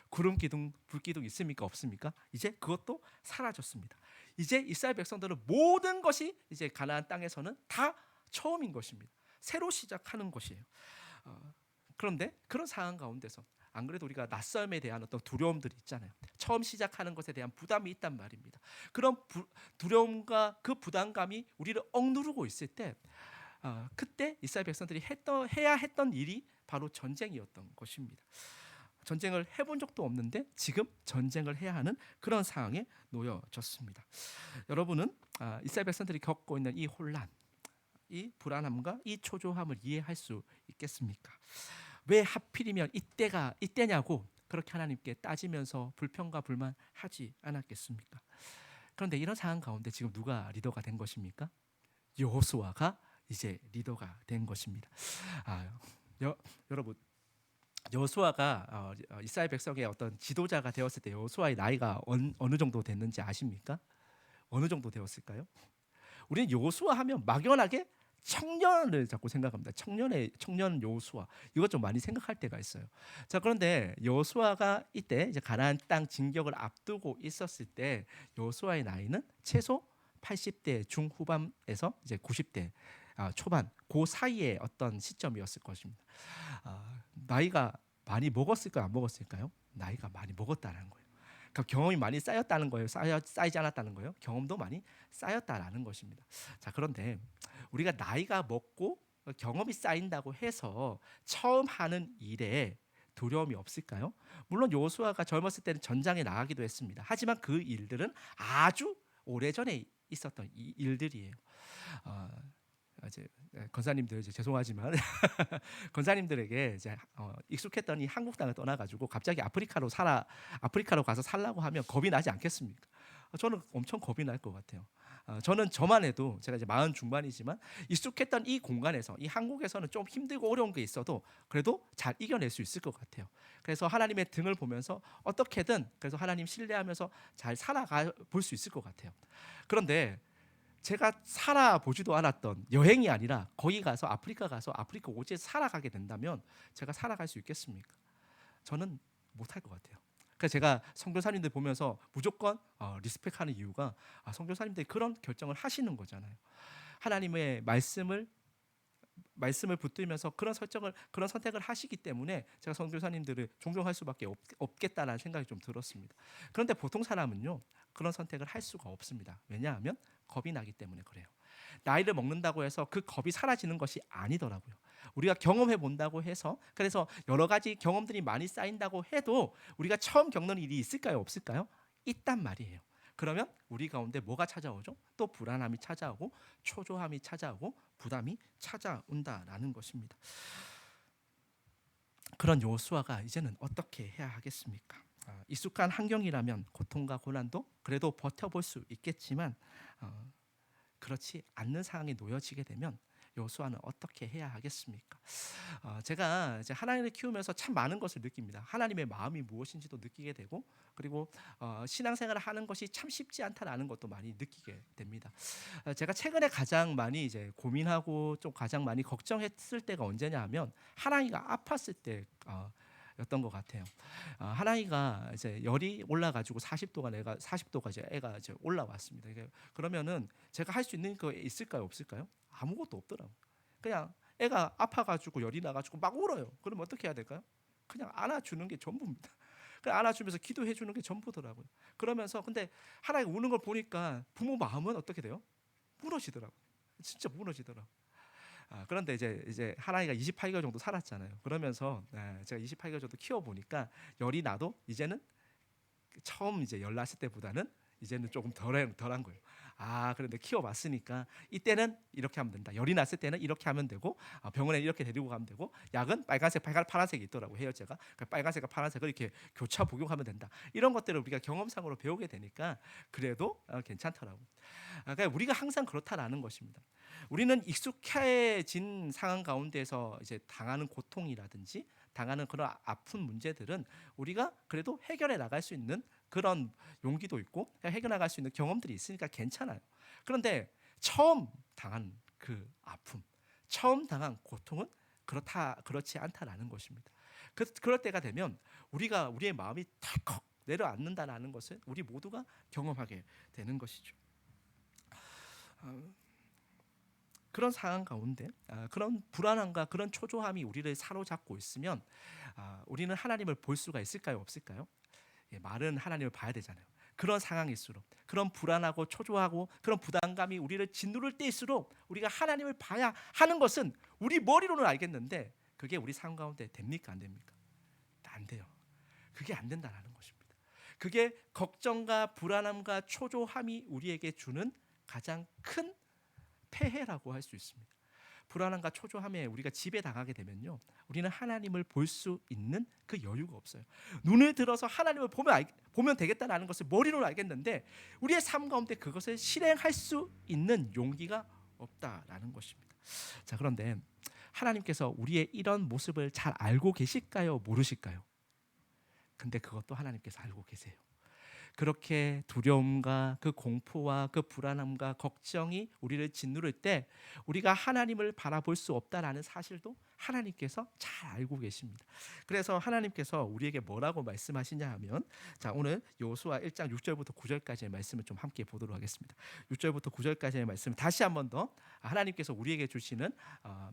구름 기둥, 불 기둥 있습니까? 없습니까? 이제 그것도 사라졌습니다. 이제 이스라엘 백성들은 모든 것이 이제 가나안 땅에서는 다 처음인 것입니다. 새로 시작하는 것이에요. 그런데 그런 상황 가운데서 안 그래도 우리가 낯섦에 대한 어떤 두려움들이 있잖아요. 처음 시작하는 것에 대한 부담이 있단 말입니다. 그런 두려움과 그 부담감이 우리를 억누르고 있을 때 그때 이스라엘 백성들이 해야 했던 일이 바로 전쟁이었던 것입니다. 전쟁을 해본 적도 없는데 지금 전쟁을 해야 하는 그런 상황에 놓여졌습니다. 여러분은 이스라엘 백성들이 겪고 있는 이 혼란, 이 불안함과 이 초조함을 이해할 수 있겠습니까? 왜 하필이면 이때냐고 그렇게 하나님께 따지면서 불평과 불만하지 않았겠습니까? 그런데 이런 상황 가운데 지금 누가 리더가 된 것입니까? 여호수아가 이제 리더가 된 것입니다. 여러분 여호수아가 이스라엘 백성의 어떤 지도자가 되었을 때 여호수아의 나이가 어느 정도 됐는지 아십니까? 어느 정도 되었을까요? 우리는 여호수아 하면 막연하게 청년을 자꾸 생각합니다. 청년 여호수아 이것 좀 많이 생각할 때가 있어요. 자, 그런데 여호수아가 이때 이제 가나안 땅 진격을 앞두고 있었을 때 여호수아의 나이는 최소 80대 중후반에서 이제 90대 초반 그 사이의 어떤 시점이었을 것입니다. 나이가 많이 먹었을까요? 안 먹었을까요? 나이가 많이 먹었다는 거예요. 그러니까 경험이 많이 쌓였다는 거예요. 쌓이지 않았다는 거예요. 경험도 많이 쌓였다라는 것입니다. 자, 그런데 우리가 나이가 먹고 경험이 쌓인다고 해서 처음 하는 일에 두려움이 없을까요? 물론 여호수아가 젊었을 때는 전장에 나가기도 했습니다. 하지만 그 일들은 아주 오래전에 있었던 일들이에요. 이제 권사님들 이제 죄송하지만 권사님들에게 이제 익숙했던 이 한국 땅을 떠나가지고 갑자기 아프리카로 가서 살라고 하면 겁이 나지 않겠습니까? 저는 엄청 겁이 날 것 같아요. 저는 저만 해도 제가 이제 40 중반이지만 익숙했던 이 공간에서 이 한국에서는 좀 힘들고 어려운 게 있어도 그래도 잘 이겨낼 수 있을 것 같아요. 그래서 하나님의 등을 보면서 어떻게든 그래서 하나님 신뢰하면서 잘 살아가 볼 수 있을 것 같아요. 그런데 제가 살아보지도 않았던 여행이 아니라 거기 가서 아프리카 오지에 살아가게 된다면 제가 살아갈 수 있겠습니까? 저는 못할 것 같아요. 그래서 제가 선교사님들 보면서 무조건 리스펙하는 이유가 선교사님들이 그런 결정을 하시는 거잖아요. 하나님의 말씀을 붙들면서 그런 선택을 하시기 때문에 제가 선교사님들을 존경할 수밖에 없겠다라는 생각이 좀 들었습니다. 그런데 보통 사람은요 그런 선택을 할 수가 없습니다. 왜냐하면 겁이 나기 때문에 그래요. 나이를 먹는다고 해서 그 겁이 사라지는 것이 아니더라고요. 우리가 경험해 본다고 해서 그래서 여러 가지 경험들이 많이 쌓인다고 해도 우리가 처음 겪는 일이 있을까요? 없을까요? 있단 말이에요. 그러면 우리 가운데 뭐가 찾아오죠? 또 불안함이 찾아오고 초조함이 찾아오고 부담이 찾아온다라는 것입니다. 그런 여호수아가 이제는 어떻게 해야 하겠습니까? 익숙한 환경이라면 고통과 고난도 그래도 버텨볼 수 있겠지만 그렇지 않는 상황에 놓여지게 되면 여호수아는 어떻게 해야 하겠습니까? 제가 이제 하나님을 키우면서 참 많은 것을 느낍니다. 하나님의 마음이 무엇인지도 느끼게 되고 그리고 신앙생활을 하는 것이 참 쉽지 않다라는 것도 많이 느끼게 됩니다. 제가 최근에 가장 많이 이제 고민하고 좀 가장 많이 걱정했을 때가 언제냐 하면 하나이가 아팠을 때 였던 것 같아요. 하나이가 이제 열이 올라가지고 40도가 이제 애가 이제 올라왔습니다. 그러면은 제가 할 수 있는 거 있을까요, 없을까요? 아무것도 없더라고요. 그냥 애가 아파가지고 열이 나가지고 막 울어요. 그러면 어떻게 해야 될까요? 그냥 안아주는 게 전부입니다. 그냥 안아주면서 기도해 주는 게 전부더라고요. 그러면서 근데 하나이가 우는 걸 보니까 부모 마음은 어떻게 돼요? 무너지더라고요. 진짜 무너지더라고요. 그런데 이제 하나이가 28개월 정도 살았잖아요. 그러면서 제가 28개월 정도 키워 보니까 열이 나도 이제는 처음 이제 열 났을 때보다는 이제는 조금 덜한 거예요. 그런데 키워봤으니까 이때는 이렇게 하면 된다. 열이 났을 때는 이렇게 하면 되고 병원에 이렇게 데리고 가면 되고 약은 빨간색, 파란색이 있더라고 해열제가. 빨간색과 파란색을 이렇게 교차 복용하면 된다. 이런 것들을 우리가 경험상으로 배우게 되니까 그래도 괜찮더라고. 그러니까 우리가 항상 그렇다라는 것입니다. 우리는 익숙해진 상황 가운데서 이제 당하는 고통이라든지 당하는 그런 아픈 문제들은 우리가 그래도 해결해 나갈 수 있는 그런 용기도 있고 해결해 나갈 수 있는 경험들이 있으니까 괜찮아요. 그런데 처음 당한 그 아픔, 처음 당한 고통은 그렇지 않다라는 것입니다. 그럴 때가 되면 우리의 마음이 덜컥 내려앉는다라는 것을 우리 모두가 경험하게 되는 것이죠. 그런 상황 가운데 그런 불안함과 그런 초조함이 우리를 사로잡고 있으면 우리는 하나님을 볼 수가 있을까요? 없을까요? 말은 하나님을 봐야 되잖아요. 그런 상황일수록 그런 불안하고 초조하고 그런 부담감이 우리를 짓누를 때일수록 우리가 하나님을 봐야 하는 것은 우리 머리로는 알겠는데 그게 우리 삶 가운데 됩니까? 안 됩니까? 안 돼요. 그게 안 된다는 것입니다. 그게 걱정과 불안함과 초조함이 우리에게 주는 가장 큰 폐해라고 할 수 있습니다. 불안함과 초조함에 우리가 지배당하게 되면요, 우리는 하나님을 볼 수 있는 그 여유가 없어요. 눈을 들어서 하나님을 보면 되겠다는 것을 머리로 알겠는데 우리의 삶 가운데 그것을 실행할 수 있는 용기가 없다라는 것입니다. 자, 그런데 하나님께서 우리의 이런 모습을 잘 알고 계실까요? 모르실까요? 근데 그것도 하나님께서 알고 계세요. 그렇게 두려움과 그 공포와 그 불안함과 걱정이 우리를 짓누를 때 우리가 하나님을 바라볼 수 없다라는 사실도 하나님께서 잘 알고 계십니다. 그래서 하나님께서 우리에게 뭐라고 말씀하시냐 하면, 자, 오늘 여호수아 1장 6절부터 9절까지의 말씀을 좀 함께 보도록 하겠습니다. 6절부터 9절까지의 말씀 다시 한번 더 하나님께서 우리에게 주시는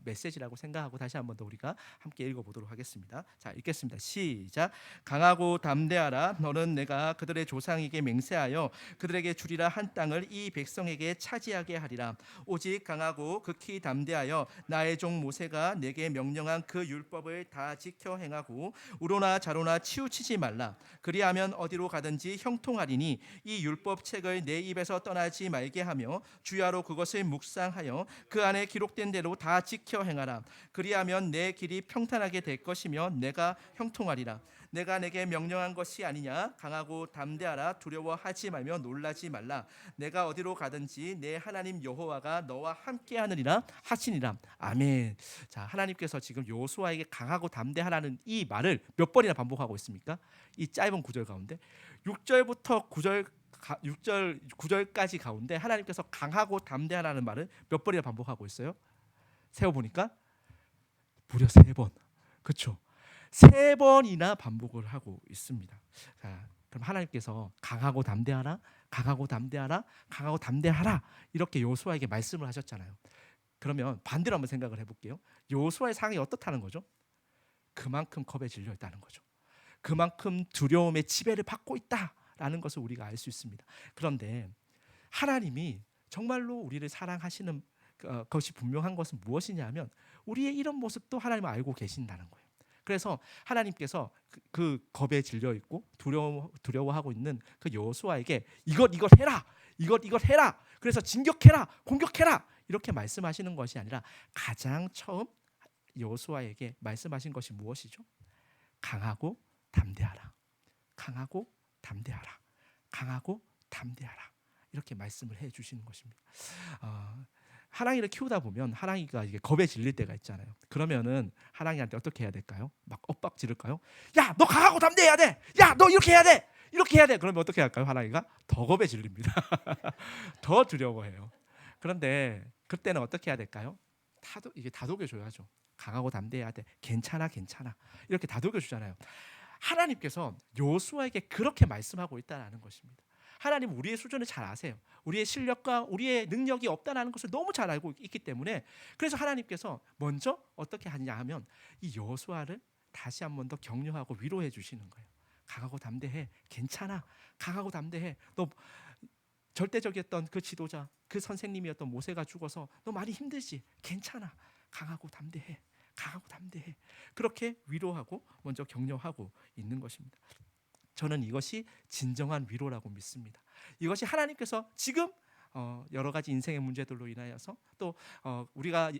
메시지라고 생각하고 다시 한번 더 우리가 함께 읽어보도록 하겠습니다. 자, 읽겠습니다. 시작. 강하고 담대하라. 너는 내가 그들의 조상에게 맹세하여 그들에게 주리라 한 땅을 이 백성에게 차지하게 하리라. 오직 강하고 극히 담대하여 나의 종 모세가 내게 명령한 그 율법을 다 지켜 행하고 우로나 좌로나 치우치지 말라. 그리하면 어디로 가든지 형통하리니 이 율법 책을 내 입에서 떠나지 말게 하며 주야로 그것을 묵상하여 그 안에 기록된 대로 다 지켜 행하라. 그리하면 내 길이 평탄하게 될 것이며 내가 형통하리라. 내가 내게 명령한 것이 아니냐. 강하고 담대하라. 두려워하지 말며 놀라지 말라. 내가 어디로 가든지 내 하나님 여호와가 너와 함께 하느니라 하시니라. 아멘. 자, 하나님께서 지금 여호수아에게 강하고 담대하라는 이 말을 몇 번이나 반복하고 있습니까? 이 짧은 구절 가운데 6절부터 9절까지 가운데 하나님께서 강하고 담대하라는 말을 몇 번이나 반복하고 있어요? 세어보니까 무려 3번. 그렇죠? 3번이나 반복을 하고 있습니다. 자, 그럼 하나님께서 강하고 담대하라, 강하고 담대하라, 강하고 담대하라 이렇게 여호수아에게 말씀을 하셨잖아요. 그러면 반대로 한번 생각을 해볼게요. 여호수아의 상황이 어떻다는 거죠? 그만큼 겁에 질려 있다는 거죠. 그만큼 두려움의 지배를 받고 있다라는 것을 우리가 알 수 있습니다. 그런데 하나님이 정말로 우리를 사랑하시는 것이 분명한 것은 무엇이냐면 우리의 이런 모습도 하나님은 알고 계신다는 거예요. 그래서 하나님께서 그 겁에 질려 있고 두려워하고 있는 그 여호수아에게 이것 해라, 이것 해라, 그래서 진격해라, 공격해라 이렇게 말씀하시는 것이 아니라 가장 처음 여호수아에게 말씀하신 것이 무엇이죠? 강하고 담대하라, 강하고 담대하라, 강하고 담대하라 이렇게 말씀을 해주시는 것입니다. 하랑이를 키우다 보면 하랑이가 이게 겁에 질릴 때가 있잖아요. 그러면은 하랑이한테 어떻게 해야 될까요? 막 엇박 지를까요? 야, 너 강하고 담대해야 돼. 야, 너 이렇게 해야 돼. 이렇게 해야 돼. 그러면 어떻게 할까요? 하랑이가 더 겁에 질립니다. 더 두려워해요. 그런데 그때는 어떻게 해야 될까요? 이게 다독여 줘야죠. 강하고 담대해야 돼. 괜찮아, 괜찮아. 이렇게 다독여 주잖아요. 하나님께서 여호수아에게 그렇게 말씀하고 있다는 것입니다. 하나님 우리의 수준을 잘 아세요. 우리의 실력과 우리의 능력이 없다는 것을 너무 잘 알고 있기 때문에 그래서 하나님께서 먼저 어떻게 하냐 하면 이 여호수아를 다시 한 번 더 격려하고 위로해 주시는 거예요. 강하고 담대해. 괜찮아. 강하고 담대해. 너 절대적이었던 그 지도자, 그 선생님이었던 모세가 죽어서 너 많이 힘들지? 괜찮아. 강하고 담대해. 강하고 담대해. 그렇게 위로하고 먼저 격려하고 있는 것입니다. 저는 이것이 진정한 위로라고 믿습니다. 이것이 하나님께서 지금 여러 가지 인생의 문제들로 인하여서 또 우리가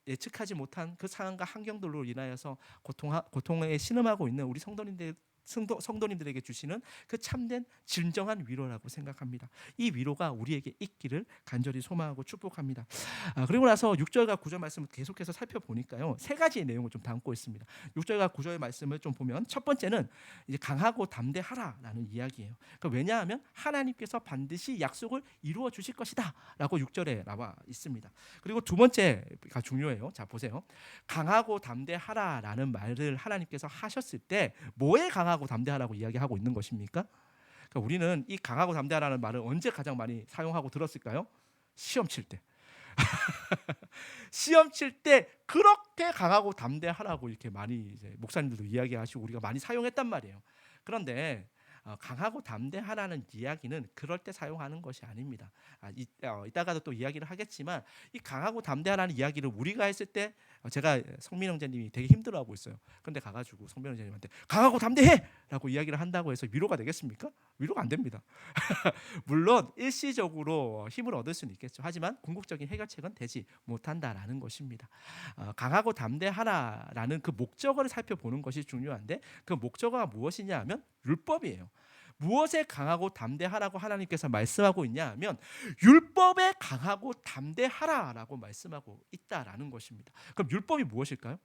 예측하지 못한 그 상황과 환경들로 인하여서 고통에 신음하고 있는 우리 성도님들에게 주시는 그 참된 진정한 위로라고 생각합니다. 이 위로가 우리에게 있기를 간절히 소망하고 축복합니다. 그리고 나서 6절과 9절 말씀을 계속해서 살펴보니까요, 세 가지의 내용을 좀 담고 있습니다. 6절과 9절의 말씀을 좀 보면 첫 번째는 이제 강하고 담대하라라는 이야기예요. 그러니까 왜냐하면 하나님께서 반드시 약속을 이루어 주실 것이다라고 6절에 나와 있습니다. 그리고 두 번째가 중요해요. 자, 보세요. 강하고 담대하라라는 말을 하나님께서 하셨을 때 뭐에 강하고 담대하라고 이야기하고 있는 것입니까? 그러니까 우리는 이 강하고 담대하라는 말을 언제 가장 많이 사용하고 들었을까요? 시험 칠 때. 시험 칠 때 그렇게 강하고 담대하라고 이렇게 많이 이제 목사님들도 이야기하시고 우리가 많이 사용했단 말이에요. 그런데 강하고 담대하라는 이야기는 그럴 때 사용하는 것이 아닙니다. 이따가도 또 이야기를 하겠지만 이 강하고 담대하라는 이야기를 우리가 했을 때 제가 성민 형제님이 되게 힘들어하고 있어요. 근데 가가지고 성민 형제님한테 강하고 담대해라고 이야기를 한다고 해서 위로가 되겠습니까? 위로가 안 됩니다. 물론 일시적으로 힘을 얻을 수는 있겠죠. 하지만 궁극적인 해결책은 되지 못한다라는 것입니다. 강하고 담대하라라는 그 목적어를 살펴보는 것이 중요한데 그 목적어가 무엇이냐 하면 율법이에요. 무엇에 강하고 담대하라고 하나님께서 말씀하고 있냐 하면 율법에 강하고 담대하라라고 말씀하고 있다라는 것입니다. 그럼 율법이 무엇일까요?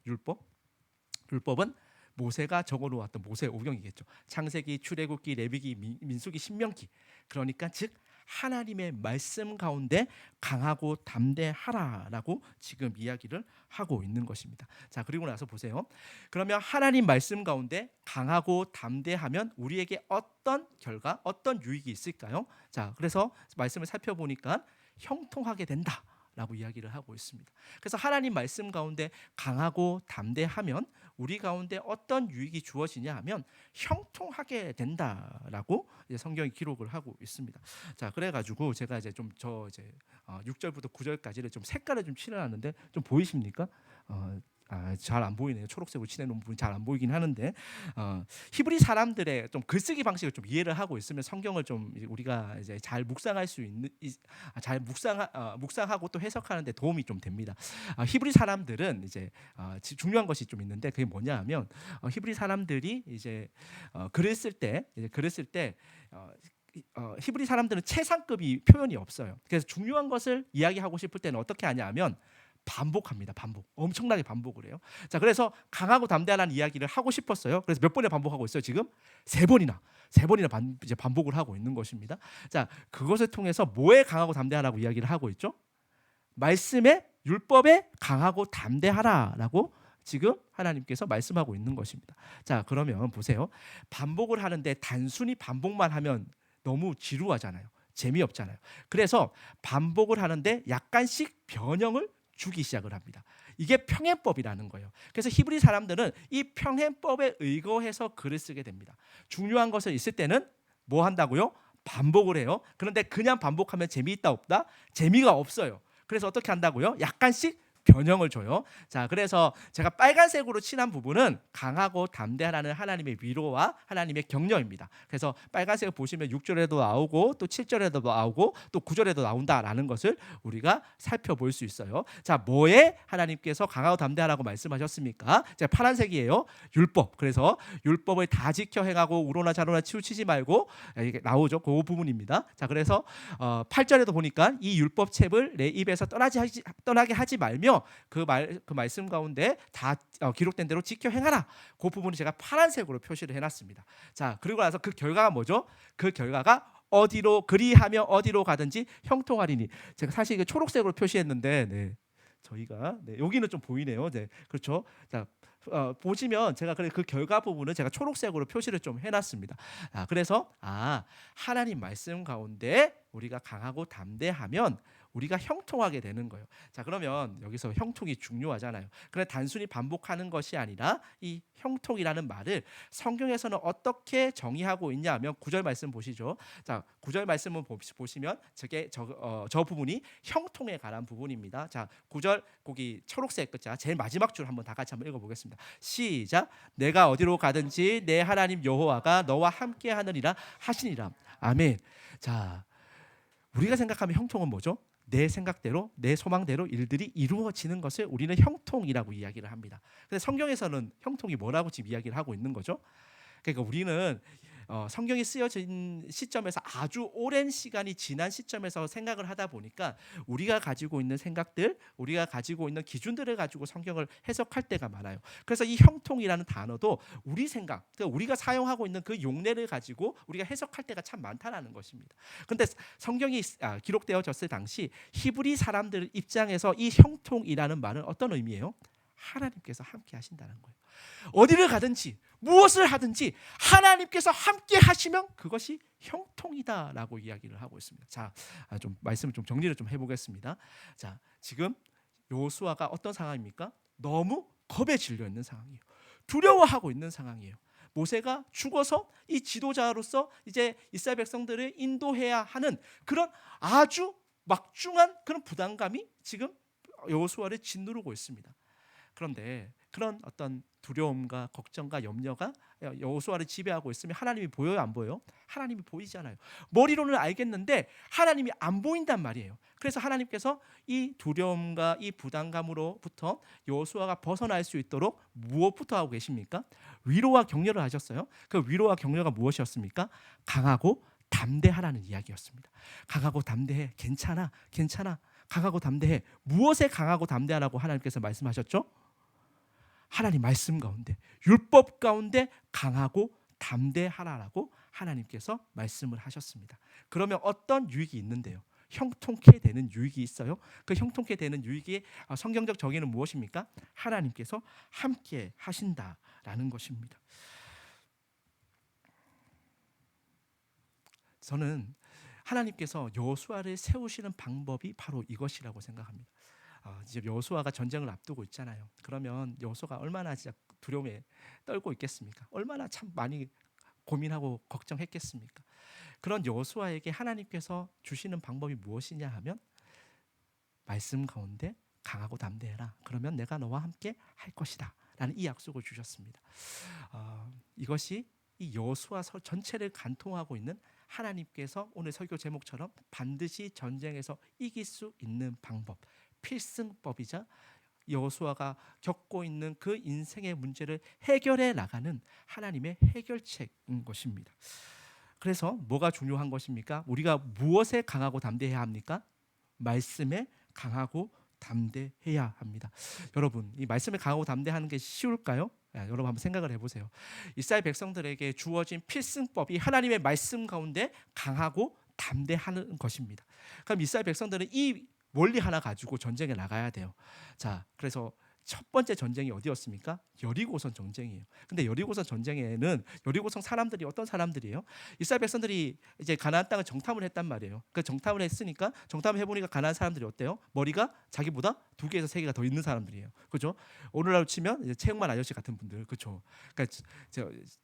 율법은 모세가 적어놓았던 모세 오경이겠죠. 창세기, 출애굽기, 레위기, 민수기, 신명기. 그러니까 즉 하나님의 말씀 가운데 강하고 담대하라라고 지금 이야기를 하고 있는 것입니다. 자, 그리고 나서 보세요. 그러면 하나님 말씀 가운데 강하고 담대하면 우리에게 어떤 결과, 어떤 유익이 있을까요? 자, 그래서 말씀을 살펴보니까 형통하게 된다라고 이야기를 하고 있습니다. 그래서 하나님 말씀 가운데 강하고 담대하면 우리 가운데 어떤 유익이 주어지냐 하면 형통하게 된다라고 이제 성경이 기록을 하고 있습니다. 자, 그래가지고 제가 이제 6절부터 9절까지를 좀 색깔을 좀 칠해놨는데 좀 보이십니까? 잘 안 보이네요. 초록색으로 칠해놓은 부분이 잘 안 보이긴 하는데 히브리 사람들의 좀 글쓰기 방식을 좀 이해를 하고 있으면 성경을 좀 우리가 이제 잘 묵상할 수 있는 잘 묵상하고 또 해석하는 데 도움이 좀 됩니다. 히브리 사람들은 이제 중요한 것이 좀 있는데 그게 뭐냐하면 히브리 사람들이 이제 글을 쓸 때 히브리 사람들은 최상급이 표현이 없어요. 그래서 중요한 것을 이야기하고 싶을 때는 어떻게 하냐면 반복합니다. 엄청나게 반복을 해요. 자, 그래서 강하고 담대하라는 이야기를 하고 싶었어요. 그래서 몇 번이나 반복하고 있어요. 지금 세 번이나 이제 반복을 하고 있는 것입니다. 자, 그것을 통해서 뭐에 강하고 담대하라고 이야기를 하고 있죠? 말씀에 율법에 강하고 담대하라라고 지금 하나님께서 말씀하고 있는 것입니다. 자, 그러면 보세요. 반복을 하는데 단순히 반복만 하면 너무 지루하잖아요. 재미없잖아요. 그래서 반복을 하는데 약간씩 변형을 주기 시작을 합니다. 이게 평행법이라는 거예요. 그래서 히브리 사람들은 이 평행법에 의거해서 글을 쓰게 됩니다. 중요한 것은 있을 때는 뭐 한다고요? 반복을 해요. 그런데 그냥 반복하면 재미있다 없다? 재미가 없어요. 그래서 어떻게 한다고요? 약간씩 변형을 줘요. 자, 그래서 제가 빨간색으로 칠한 부분은 강하고 담대하라는 하나님의 위로와 하나님의 격려입니다. 그래서 빨간색을 보시면 6절에도 나오고 또 7절에도 나오고 또 9절에도 나온다라는 것을 우리가 살펴볼 수 있어요. 자, 뭐에 하나님께서 강하고 담대하라고 말씀하셨습니까? 자, 파란색이에요. 율법. 그래서 율법을 다 지켜 행하고 우로나 자로나 치우치지 말고, 이게 나오죠. 그 부분입니다. 자, 그래서 8절에도 보니까 이 율법책을 내 입에서 떠나게 하지 말며 그 말씀 가운데 다 기록된 대로 지켜 행하라. 그 부분을 제가 파란색으로 표시를 해놨습니다. 자, 그리고 나서 그 결과가 뭐죠? 그 결과가 어디로 그리하며 어디로 가든지 형통하리니. 제가 사실 이게 초록색으로 표시했는데, 네, 저희가 여기는 좀 보이네요. 네, 그렇죠. 자, 보시면 제가 그 결과 부분을 제가 초록색으로 표시를 좀 해놨습니다. 그래서 하나님 말씀 가운데 우리가 강하고 담대하면 우리가 형통하게 되는 거예요. 자, 그러면 여기서 형통이 중요하잖아요. 그런데 단순히 반복하는 것이 아니라 이 형통이라는 말을 성경에서는 어떻게 정의하고 있냐 하면 9절 말씀 보시죠. 자, 9절 말씀을 보시면 저 부분이 형통에 관한 부분입니다. 자, 9절 거기 초록색 끝자 제일 마지막 줄 한번 다 같이 한번 읽어보겠습니다. 시작. 내가 어디로 가든지 내 하나님 여호와가 너와 함께 하느니라 하시니라. 아멘. 자, 우리가 생각하면 형통은 뭐죠? 내 생각대로 내 소망대로 일들이 이루어지는 것을 우리는 형통이라고 이야기를 합니다. 근데 성경에서는 형통이 뭐라고 지금 이야기를 하고 있는 거죠? 그러니까 우리는 성경이 쓰여진 시점에서 아주 오랜 시간이 지난 시점에서 생각을 하다 보니까 우리가 가지고 있는 생각들, 우리가 가지고 있는 기준들을 가지고 성경을 해석할 때가 많아요. 그래서 이 형통이라는 단어도 우리 생각, 그러니까 우리가 사용하고 있는 그 용례를 가지고 우리가 해석할 때가 참 많다는 것입니다. 그런데 성경이 기록되어졌을 당시 히브리 사람들 입장에서 이 형통이라는 말은 어떤 의미예요? 하나님께서 함께 하신다는 거예요. 어디를 가든지 무엇을 하든지 하나님께서 함께 하시면 그것이 형통이다라고 이야기를 하고 있습니다. 자, 좀 말씀을 좀 정리를 좀 해보겠습니다. 자, 지금 여호수아가 어떤 상황입니까? 너무 겁에 질려 있는 상황이에요. 두려워하고 있는 상황이에요. 모세가 죽어서 이 지도자로서 이제 이스라엘 백성들을 인도해야 하는 그런 아주 막중한 그런 부담감이 지금 여호수아를 짓누르고 있습니다. 그런데 그런 어떤 두려움과 걱정과 염려가 여호수아를 지배하고 있으면 하나님이 보여요, 안 보여요? 하나님이 보이잖아요. 머리로는 알겠는데 하나님이 안 보인단 말이에요. 그래서 하나님께서 이 두려움과 이 부담감으로부터 여호수아가 벗어날 수 있도록 무엇부터 하고 계십니까? 위로와 격려를 하셨어요. 그 위로와 격려가 무엇이었습니까? 강하고 담대하라는 이야기였습니다. 강하고 담대해. 괜찮아. 강하고 담대해. 무엇에 강하고 담대하라고 하나님께서 말씀하셨죠? 하나님 말씀 가운데, 율법 가운데 강하고 담대하라라고 하나님께서 말씀을 하셨습니다. 그러면 어떤 유익이 있는데요? 형통케 되는 유익이 있어요. 그 형통케 되는 유익의 성경적 정의는 무엇입니까? 하나님께서 함께 하신다라는 것입니다. 저는 하나님께서 여호수아를 세우시는 방법이 바로 이것이라고 생각합니다. 이제 여호수아가 전쟁을 앞두고 있잖아요. 그러면 여호수아가 얼마나 진짜 두려움에 떨고 있겠습니까? 얼마나 참 많이 고민하고 걱정했겠습니까? 그런 여호수아에게 하나님께서 주시는 방법이 무엇이냐 하면 말씀 가운데 강하고 담대해라. 그러면 내가 너와 함께 할 것이다. 라는 이 약속을 주셨습니다. 이것이 이 여호수아 전체를 간통하고 있는 하나님께서 오늘 설교 제목처럼 반드시 전쟁에서 이길 수 있는 방법, 필승법이자 여호수아가 겪고 있는 그 인생의 문제를 해결해 나가는 하나님의 해결책인 것입니다. 그래서 뭐가 중요한 것입니까? 우리가 무엇에 강하고 담대해야 합니까? 말씀에 강하고 담대해야 합니다. 여러분, 이 말씀에 강하고 담대하는 게 쉬울까요? 여러분 한번 생각을 해보세요. 이스라엘 백성들에게 주어진 필승법이 하나님의 말씀 가운데 강하고 담대하는 것입니다. 그럼 이스라엘 백성들은 이 원리 하나 가지고 전쟁에 나가야 돼요. 자, 그래서 첫 번째 전쟁이 어디였습니까? 여리고성 전쟁이에요. 근데 여리고성 전쟁에는 여리고성 사람들이 어떤 사람들이에요? 이스라엘 백성들이 이제 가나안 땅을 정탐을 했단 말이에요. 그 정탐을 했으니까 정탐을 해보니까 가나안 사람들이 어때요? 머리가 자기보다 2개에서 3개가 더 있는 사람들이에요. 그죠? 오늘날로 치면 이제 체육관 아저씨 같은 분들, 그죠? 그러니까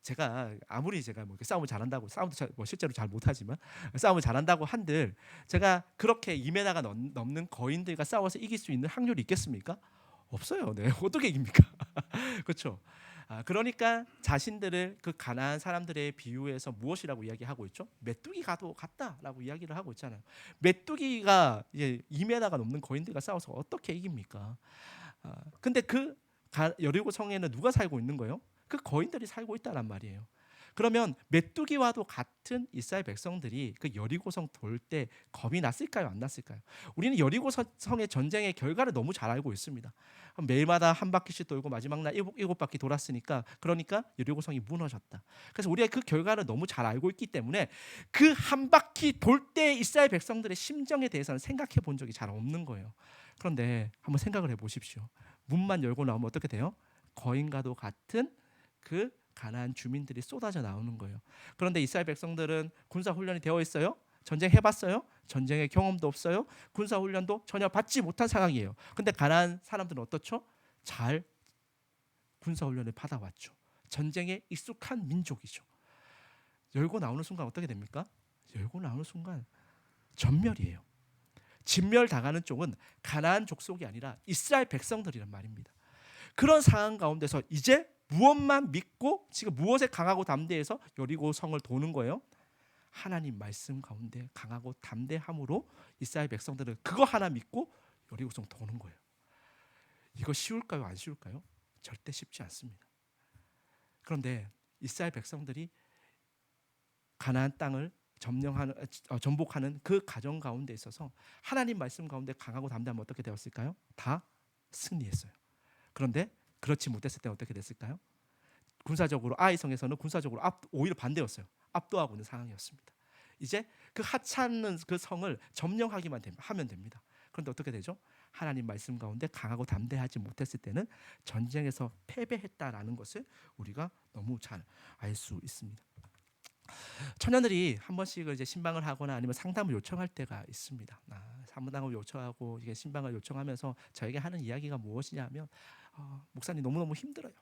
제가 아무리 제가 뭐 싸움을 잘한다고 싸움도 뭐 실제로 잘 못하지만 싸움을 잘한다고 한들 제가 그렇게 2m가 넘는 거인들과 싸워서 이길 수 있는 확률이 있겠습니까? 없어요. 네. 어떻게 이깁니까? 그렇죠. 그러니까 자신들을 그 가나안 사람들의 비유에서 무엇이라고 이야기하고 있죠? 메뚜기가도 같다라고 이야기를 하고 있잖아요. 메뚜기가 이제 2m가 넘는 거인들과 싸워서 어떻게 이깁니까? 근데 그 여리고 성에는 누가 살고 있는 거예요? 그 거인들이 살고 있다란 말이에요. 그러면 메뚜기와도 같은 이스라엘 백성들이 그 여리고성 돌 때 겁이 났을까요? 안 났을까요? 우리는 여리고성의 전쟁의 결과를 너무 잘 알고 있습니다. 매일마다 한 바퀴씩 돌고 마지막 날 일곱 바퀴 돌았으니까 그러니까 여리고성이 무너졌다. 그래서 우리가 그 결과를 너무 잘 알고 있기 때문에 그 한 바퀴 돌 때 이스라엘 백성들의 심정에 대해서는 생각해 본 적이 잘 없는 거예요. 그런데 한번 생각을 해보십시오. 문만 열고 나오면 어떻게 돼요? 거인과도 같은 그 가나안 주민들이 쏟아져 나오는 거예요. 그런데 이스라엘 백성들은 군사 훈련이 되어 있어요? 전쟁 해봤어요? 전쟁의 경험도 없어요. 군사 훈련도 전혀 받지 못한 상황이에요. 근데 가나안 사람들은 어떻죠? 잘 군사 훈련을 받아왔죠. 전쟁에 익숙한 민족이죠. 열고 나오는 순간 어떻게 됩니까? 열고 나오는 순간 전멸이에요. 진멸 당하는 쪽은 가나안 족속이 아니라 이스라엘 백성들이란 말입니다. 그런 상황 가운데서 이제 무엇만 믿고 지금 무엇에 강하고 담대해서 여리고 성을 도는 거예요? 하나님 말씀 가운데 강하고 담대함으로 이스라엘 백성들은 그거 하나 믿고 여리고 성 도는 거예요. 이거 쉬울까요? 안 쉬울까요? 절대 쉽지 않습니다. 그런데 이스라엘 백성들이 가나안 땅을 전복하는 그 과정 가운데 있어서 하나님 말씀 가운데 강하고 담대하면 어떻게 되었을까요? 다 승리했어요. 그런데 그렇지 못했을 때 어떻게 됐을까요? 군사적으로 아이성에서는 군사적으로 오히려 반대였어요. 압도하고 있는 상황이었습니다. 이제 그 하찮은 그 성을 점령하기만 하면 됩니다. 그런데 어떻게 되죠? 하나님 말씀 가운데 강하고 담대하지 못했을 때는 전쟁에서 패배했다라는 것을 우리가 너무 잘 알 수 있습니다. 청년들이 한 번씩 이제 신방을 하거나 아니면 상담을 요청할 때가 있습니다. 상담을 요청하고 이게 신방을 요청하면서 저에게 하는 이야기가 무엇이냐면 목사님 너무너무 힘들어요.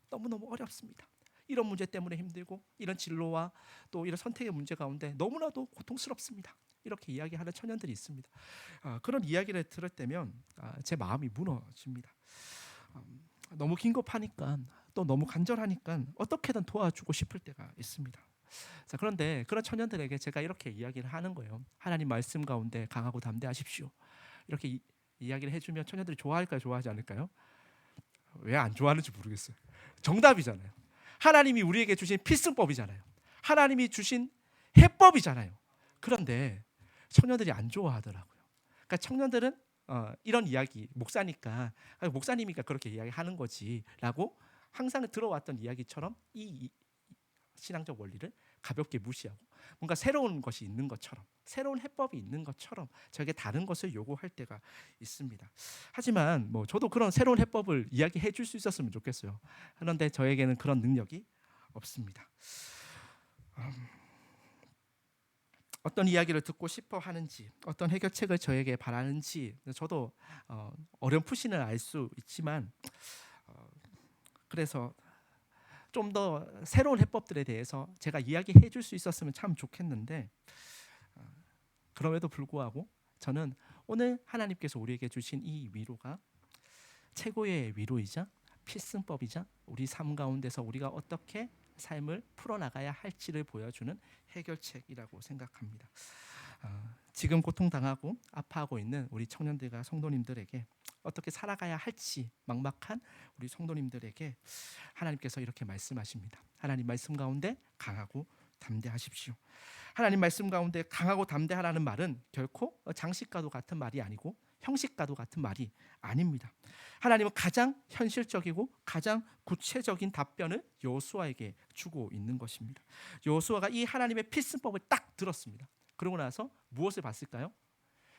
너무너무 어렵습니다. 이런 문제 때문에 힘들고 이런 진로와 또 이런 선택의 문제 가운데 너무나도 고통스럽습니다. 이렇게 이야기하는 청년들이 있습니다. 그런 이야기를 들을 때면 제 마음이 무너집니다. 너무 긴급하니까 또 너무 간절하니까 어떻게든 도와주고 싶을 때가 있습니다. 자, 그런데 그런 청년들에게 제가 이렇게 이야기를 하는 거예요. 하나님 말씀 가운데 강하고 담대하십시오. 이렇게 이야기를 해주면 청년들이 좋아할까요? 좋아하지 않을까요? 왜 안 좋아하는지 모르겠어요. 정답이잖아요. 하나님이 우리에게 주신 필승법이잖아요. 하나님이 주신 해법이잖아요. 그런데 청년들이 안 좋아하더라고요. 그러니까 청년들은 이런 이야기, 목사님이니까 그렇게 이야기하는 거지라고 항상 들어왔던 이야기처럼 이 신앙적 원리를 가볍게 무시하고 뭔가 새로운 것이 있는 것처럼, 새로운 해법이 있는 것처럼 저에게 다른 것을 요구할 때가 있습니다. 하지만 뭐 저도 그런 새로운 해법을 이야기해 줄 수 있었으면 좋겠어요. 그런데 저에게는 그런 능력이 없습니다. 어떤 이야기를 듣고 싶어 하는지, 어떤 해결책을 저에게 바라는지 저도 어렴풋이는 알 수 있지만 그래서 좀 더 새로운 해법들에 대해서 제가 이야기해 줄 수 있었으면 참 좋겠는데 그럼에도 불구하고 저는 오늘 하나님께서 우리에게 주신 이 위로가 최고의 위로이자 필승법이자 우리 삶 가운데서 우리가 어떻게 삶을 풀어나가야 할지를 보여주는 해결책이라고 생각합니다. 지금 고통당하고 아파하고 있는 우리 청년들과 성도님들에게 어떻게 살아가야 할지 막막한 우리 성도님들에게 하나님께서 이렇게 말씀하십니다. 하나님 말씀 가운데 강하고 담대하십시오. 하나님 말씀 가운데 강하고 담대하라는 말은 결코 장식과도 같은 말이 아니고 형식과도 같은 말이 아닙니다. 하나님은 가장 현실적이고 가장 구체적인 답변을 여호수아에게 주고 있는 것입니다. 여호수아가 이 하나님의 필승법을 딱 들었습니다. 그러고 나서 무엇을 봤을까요?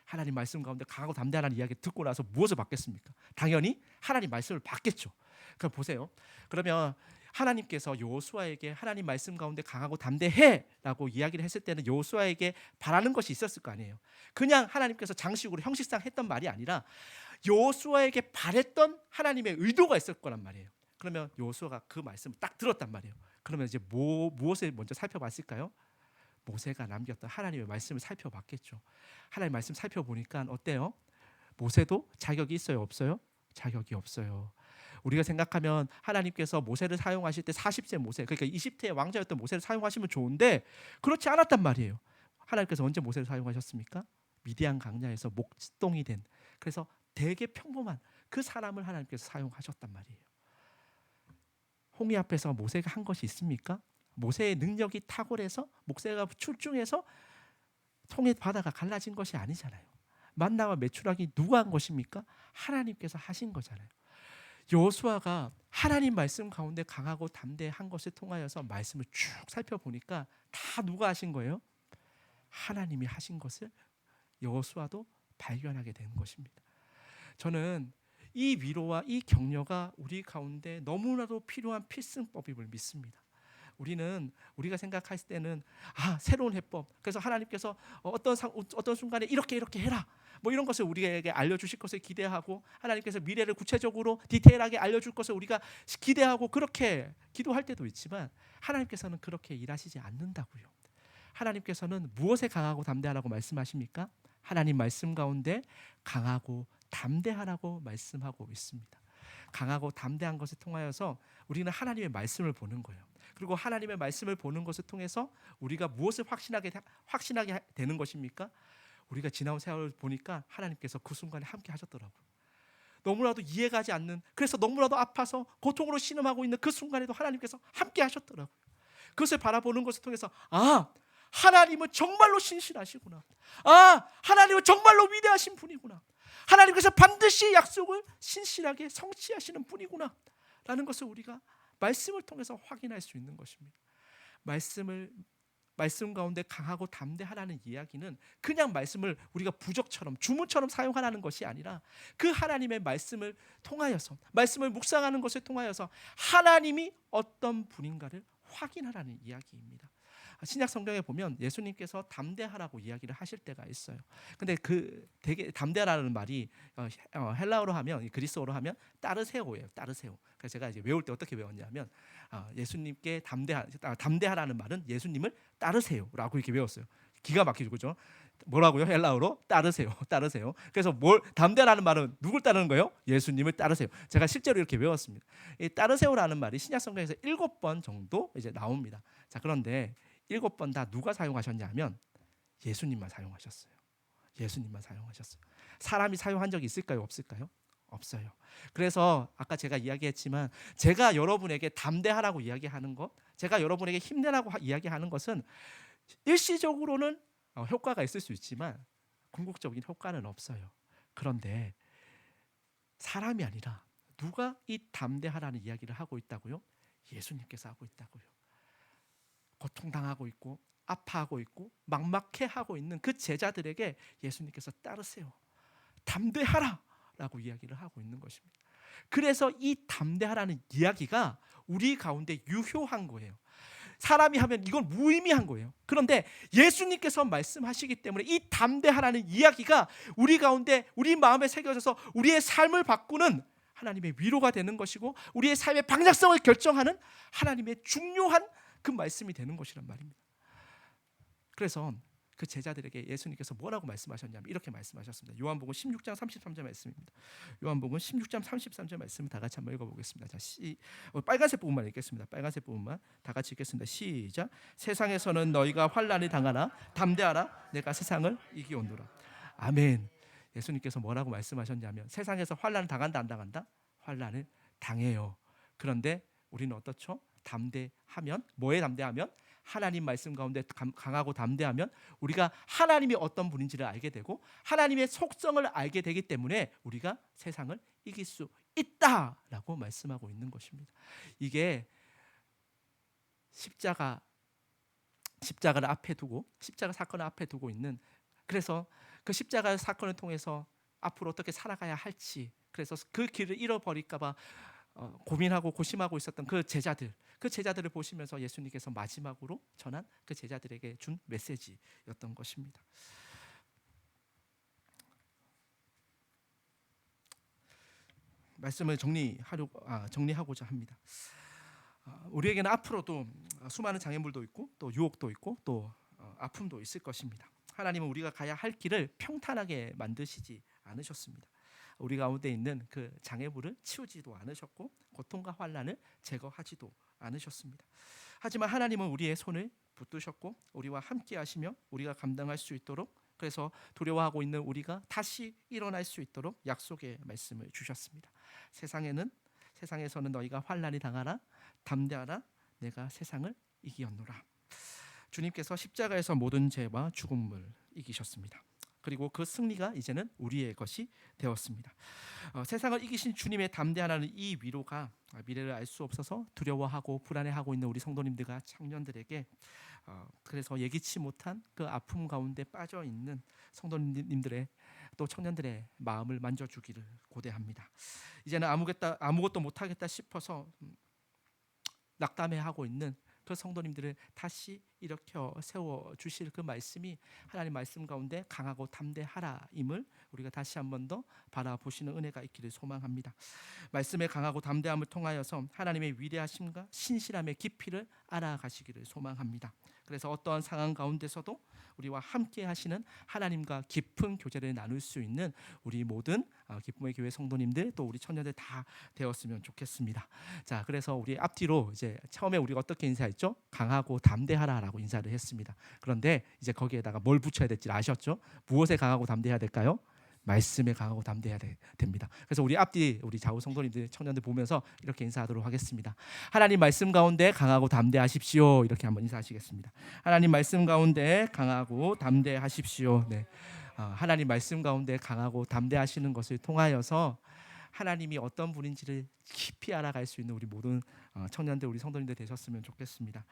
하나님 말씀 가운데 강하고 담대하라는 이야기 듣고 나서 무엇을 받겠습니까? 당연히 하나님 말씀을 받겠죠. 그럼 보세요. 그러면 하나님께서 여호수아에게 하나님 말씀 가운데 강하고 담대해라고 이야기를 했을 때는 여호수아에게 바라는 것이 있었을 거 아니에요. 그냥 하나님께서 장식으로 형식상 했던 말이 아니라 여호수아에게 바랬던 하나님의 의도가 있을 거란 말이에요. 그러면 여호수아가 그 말씀을 딱 들었단 말이에요. 그러면 이제 무엇을 먼저 살펴봤을까요? 모세가 남겼던 하나님의 말씀을 살펴봤겠죠. 하나님 말씀 살펴보니까 어때요? 모세도 자격이 있어요, 없어요? 자격이 없어요. 우리가 생각하면 하나님께서 모세를 사용하실 때 40세 모세, 그러니까 20세의 왕자였던 모세를 사용하시면 좋은데 그렇지 않았단 말이에요. 하나님께서 언제 모세를 사용하셨습니까? 미디안 강야에서 목동이 된, 그래서 되게 평범한 그 사람을 하나님께서 사용하셨단 말이에요. 홍해 앞에서 모세가 한 것이 있습니까? 모세의 능력이 탁월해서 모세가 출중해서 홍해 바다가 갈라진 것이 아니잖아요. 만나와 메추라기 누가 한 것입니까? 하나님께서 하신 거잖아요. 여호수아가 하나님 말씀 가운데 강하고 담대한 것을 통하여서 말씀을 쭉 살펴보니까 다 누가 하신 거예요? 하나님이 하신 것을 여호수아도 발견하게 되는 것입니다. 저는 이 위로와 이 격려가 우리 가운데 너무나도 필요한 필승법임을 믿습니다. 우리가 생각할 때는 새로운 해법, 그래서 하나님께서 어떤 순간에 이렇게 해라, 뭐 이런 것을 우리에게 알려주실 것을 기대하고 하나님께서 미래를 구체적으로 디테일하게 알려줄 것을 우리가 기대하고 그렇게 기도할 때도 있지만 하나님께서는 그렇게 일하시지 않는다고요. 하나님께서는 무엇에 강하고 담대하라고 말씀하십니까? 하나님 말씀 가운데 강하고 담대하라고 말씀하고 있습니다. 강하고 담대한 것을 통하여서 우리는 하나님의 말씀을 보는 거예요. 그리고 하나님의 말씀을 보는 것을 통해서 우리가 무엇을 확신하게 되는 것입니까? 우리가 지나온 세월을 보니까 하나님께서 그 순간에 함께 하셨더라고요. 너무나도 이해가지 않는, 그래서 너무나도 아파서 고통으로 신음하고 있는 그 순간에도 하나님께서 함께 하셨더라고요. 그것을 바라보는 것을 통해서 하나님은 정말로 신실하시구나. 하나님은 정말로 위대하신 분이구나. 하나님께서 반드시 약속을 신실하게 성취하시는 분이구나 라는 것을 우리가 말씀을 통해서 확인할 수 있는 것입니다. 말씀 가운데 강하고 담대하라는 이야기는 그냥 말씀을 우리가 부적처럼 주문처럼 사용하라는 것이 아니라 그 하나님의 말씀을 통하여서, 말씀을 묵상하는 것을 통하여서 하나님이 어떤 분인가를 확인하라는 이야기입니다. 신약 성경에 보면 예수님께서 담대하라고 이야기를 하실 때가 있어요. 근데 그 되게 담대하라는 말이 헬라어로 하면, 그리스어로 하면 따르세오예요. 따르세오. 그래서 제가 이제 외울 때 어떻게 외웠냐면 예수님께 담대하라는 말은 예수님을 따르세요라고 이렇게 외웠어요. 기가 막히죠, 그죠? 뭐라고요? 헬라어로 따르세요. 따르세요. 그래서 담대라는 말은 누굴 따르는 거예요? 예수님을 따르세요. 제가 실제로 이렇게 외웠습니다. 이 따르세요라는 말이 신약 성경에서 7번 정도 이제 나옵니다. 자, 그런데 7번 다 누가 사용하셨냐면 예수님만 사용하셨어요. 예수님만 사용하셨어요. 사람이 사용한 적이 있을까요? 없을까요? 없어요. 그래서 아까 제가 이야기했지만 제가 여러분에게 담대하라고 이야기하는 것, 제가 여러분에게 힘내라고 이야기하는 것은 일시적으로는 효과가 있을 수 있지만 궁극적인 효과는 없어요. 그런데 사람이 아니라 누가 이 담대하라는 이야기를 하고 있다고요? 예수님께서 하고 있다고요. 고통당하고 있고 아파하고 있고 막막해하고 있는 그 제자들에게 예수님께서 따르세요, 담대하라 라고 이야기를 하고 있는 것입니다. 그래서 이 담대하라는 이야기가 우리 가운데 유효한 거예요. 사람이 하면 이건 무의미한 거예요. 그런데 예수님께서 말씀하시기 때문에 이 담대하라는 이야기가 우리 가운데, 우리 마음에 새겨져서 우리의 삶을 바꾸는 하나님의 위로가 되는 것이고 우리의 삶의 방향성을 결정하는 하나님의 중요한 그 말씀이 되는 것이란 말입니다. 그래서 그 제자들에게 예수님께서 뭐라고 말씀하셨냐면 이렇게 말씀하셨습니다. 요한복음 16장 33절 말씀입니다. 요한복음 16장 33절 말씀 다 같이 한번 읽어보겠습니다. 자, 빨간색 부분만 읽겠습니다. 빨간색 부분만 다 같이 읽겠습니다. 시작. 세상에서는 너희가 환난을 당하나 담대하라, 내가 세상을 이기었노라. 아멘. 예수님께서 뭐라고 말씀하셨냐면 세상에서 환난을 당한다, 안 당한다? 환난을 당해요. 그런데 우리는 어떻죠? 담대하면, 뭐에 담대하면? 하나님 말씀 가운데 강하고 담대하면 우리가 하나님이 어떤 분인지를 알게 되고 하나님의 속성을 알게 되기 때문에 우리가 세상을 이길 수 있다라고 말씀하고 있는 것입니다. 이게 십자가를 앞에 두고, 십자가 사건을 앞에 두고 있는 그래서 그 십자가 사건을 통해서 앞으로 어떻게 살아가야 할지, 그래서 그 길을 잃어버릴까 봐 고민하고 고심하고 있었던 그 제자들을 보시면서 예수님께서 마지막으로 전한 그 제자들에게 준 메시지였던 것입니다. 말씀을 정리하고자 합니다. 우리에게는 앞으로도 수많은 장애물도 있고 또 유혹도 있고 또 아픔도 있을 것입니다. 하나님은 우리가 가야 할 길을 평탄하게 만드시지 않으셨습니다. 우리 가운데 있는 그 장애물을 치우지도 않으셨고 고통과 환난을 제거하지도 않으셨습니다. 하지만 하나님은 우리의 손을 붙드셨고 우리와 함께 하시며 우리가 감당할 수 있도록, 그래서 두려워하고 있는 우리가 다시 일어날 수 있도록 약속의 말씀을 주셨습니다. 세상에서는 너희가 환난이 당하나 담대하라, 내가 세상을 이기었노라. 주님께서 십자가에서 모든 죄와 죽음을 이기셨습니다. 그리고 그 승리가 이제는 우리의 것이 되었습니다. 세상을 이기신 주님의 담대하라는 이 위로가 미래를 알 수 없어서 두려워하고 불안해하고 있는 우리 성도님들과 청년들에게, 그래서 예기치 못한 그 아픔 가운데 빠져 있는 성도님들의 또 청년들의 마음을 만져주기를 고대합니다. 이제는 아무것도 못하겠다 싶어서 낙담해하고 있는 그 성도님들을 다시 일으켜 세워 주실 그 말씀이 하나님 말씀 가운데 강하고 담대하라임을 우리가 다시 한 번 더 바라보시는 은혜가 있기를 소망합니다. 말씀의 강하고 담대함을 통하여서 하나님의 위대하심과 신실함의 깊이를 알아가시기를 소망합니다. 그래서 어떠한 상황 가운데서도 우리와 함께 하시는 하나님과 깊은 교제를 나눌 수 있는 우리 모든 기쁨의 교회 성도님들 또 우리 청년들 다 되었으면 좋겠습니다. 자, 그래서 우리 앞뒤로 이제 처음에 우리가 어떻게 인사했죠? 강하고 담대하라라고 인사를 했습니다. 그런데 이제 거기에다가 뭘 붙여야 될지 아셨죠? 무엇에 강하고 담대해야 될까요? 말씀에 강하고 담대해야 됩니다. 그래서 우리 앞뒤 우리 좌우 성도님들 청년들 보면서 이렇게 인사하도록 하겠습니다. 하나님 말씀 가운데 강하고 담대하십시오. 이렇게 한번 인사하시겠습니다. 하나님 말씀 가운데 강하고 담대하십시오. 네. 하나님 말씀 가운데 강하고 담대하시는 것을 통하여서 하나님이 어떤 분인지를 깊이 알아갈 수 있는 우리 모든 청년들, 우리 성도님들 되셨으면 좋겠습니다.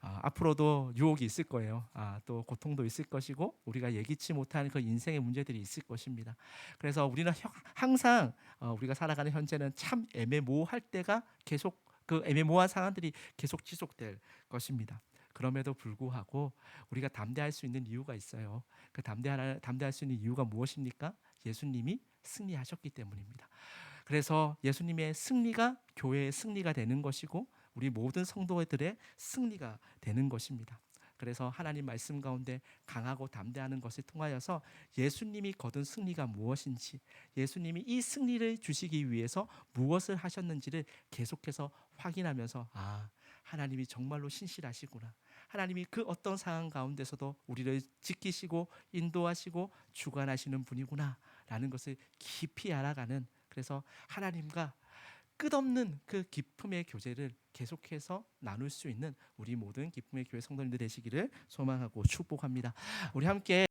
앞으로도 유혹이 있을 거예요. 또 고통도 있을 것이고 우리가 예기치 못한 그 인생의 문제들이 있을 것입니다. 그래서 우리는 항상 우리가 살아가는 현재는 참 애매모호할 때가 계속, 그 애매모호한 상황들이 계속 지속될 것입니다. 그럼에도 불구하고 우리가 담대할 수 있는 이유가 있어요. 그 담대할 수 있는 이유가 무엇입니까? 예수님이 승리하셨기 때문입니다. 그래서 예수님의 승리가 교회의 승리가 되는 것이고 우리 모든 성도들의 승리가 되는 것입니다. 그래서 하나님 말씀 가운데 강하고 담대하는 것을 통하여서 예수님이 거둔 승리가 무엇인지, 예수님이 이 승리를 주시기 위해서 무엇을 하셨는지를 계속해서 확인하면서 하나님이 정말로 신실하시구나. 하나님이 그 어떤 상황 가운데서도 우리를 지키시고 인도하시고 주관하시는 분이구나 라는 것을 깊이 알아가는, 그래서 하나님과 끝없는 그 기쁨의 교제를 계속해서 나눌 수 있는 우리 모든 기쁨의 교회 성도님들 되시기를 소망하고 축복합니다. 우리 함께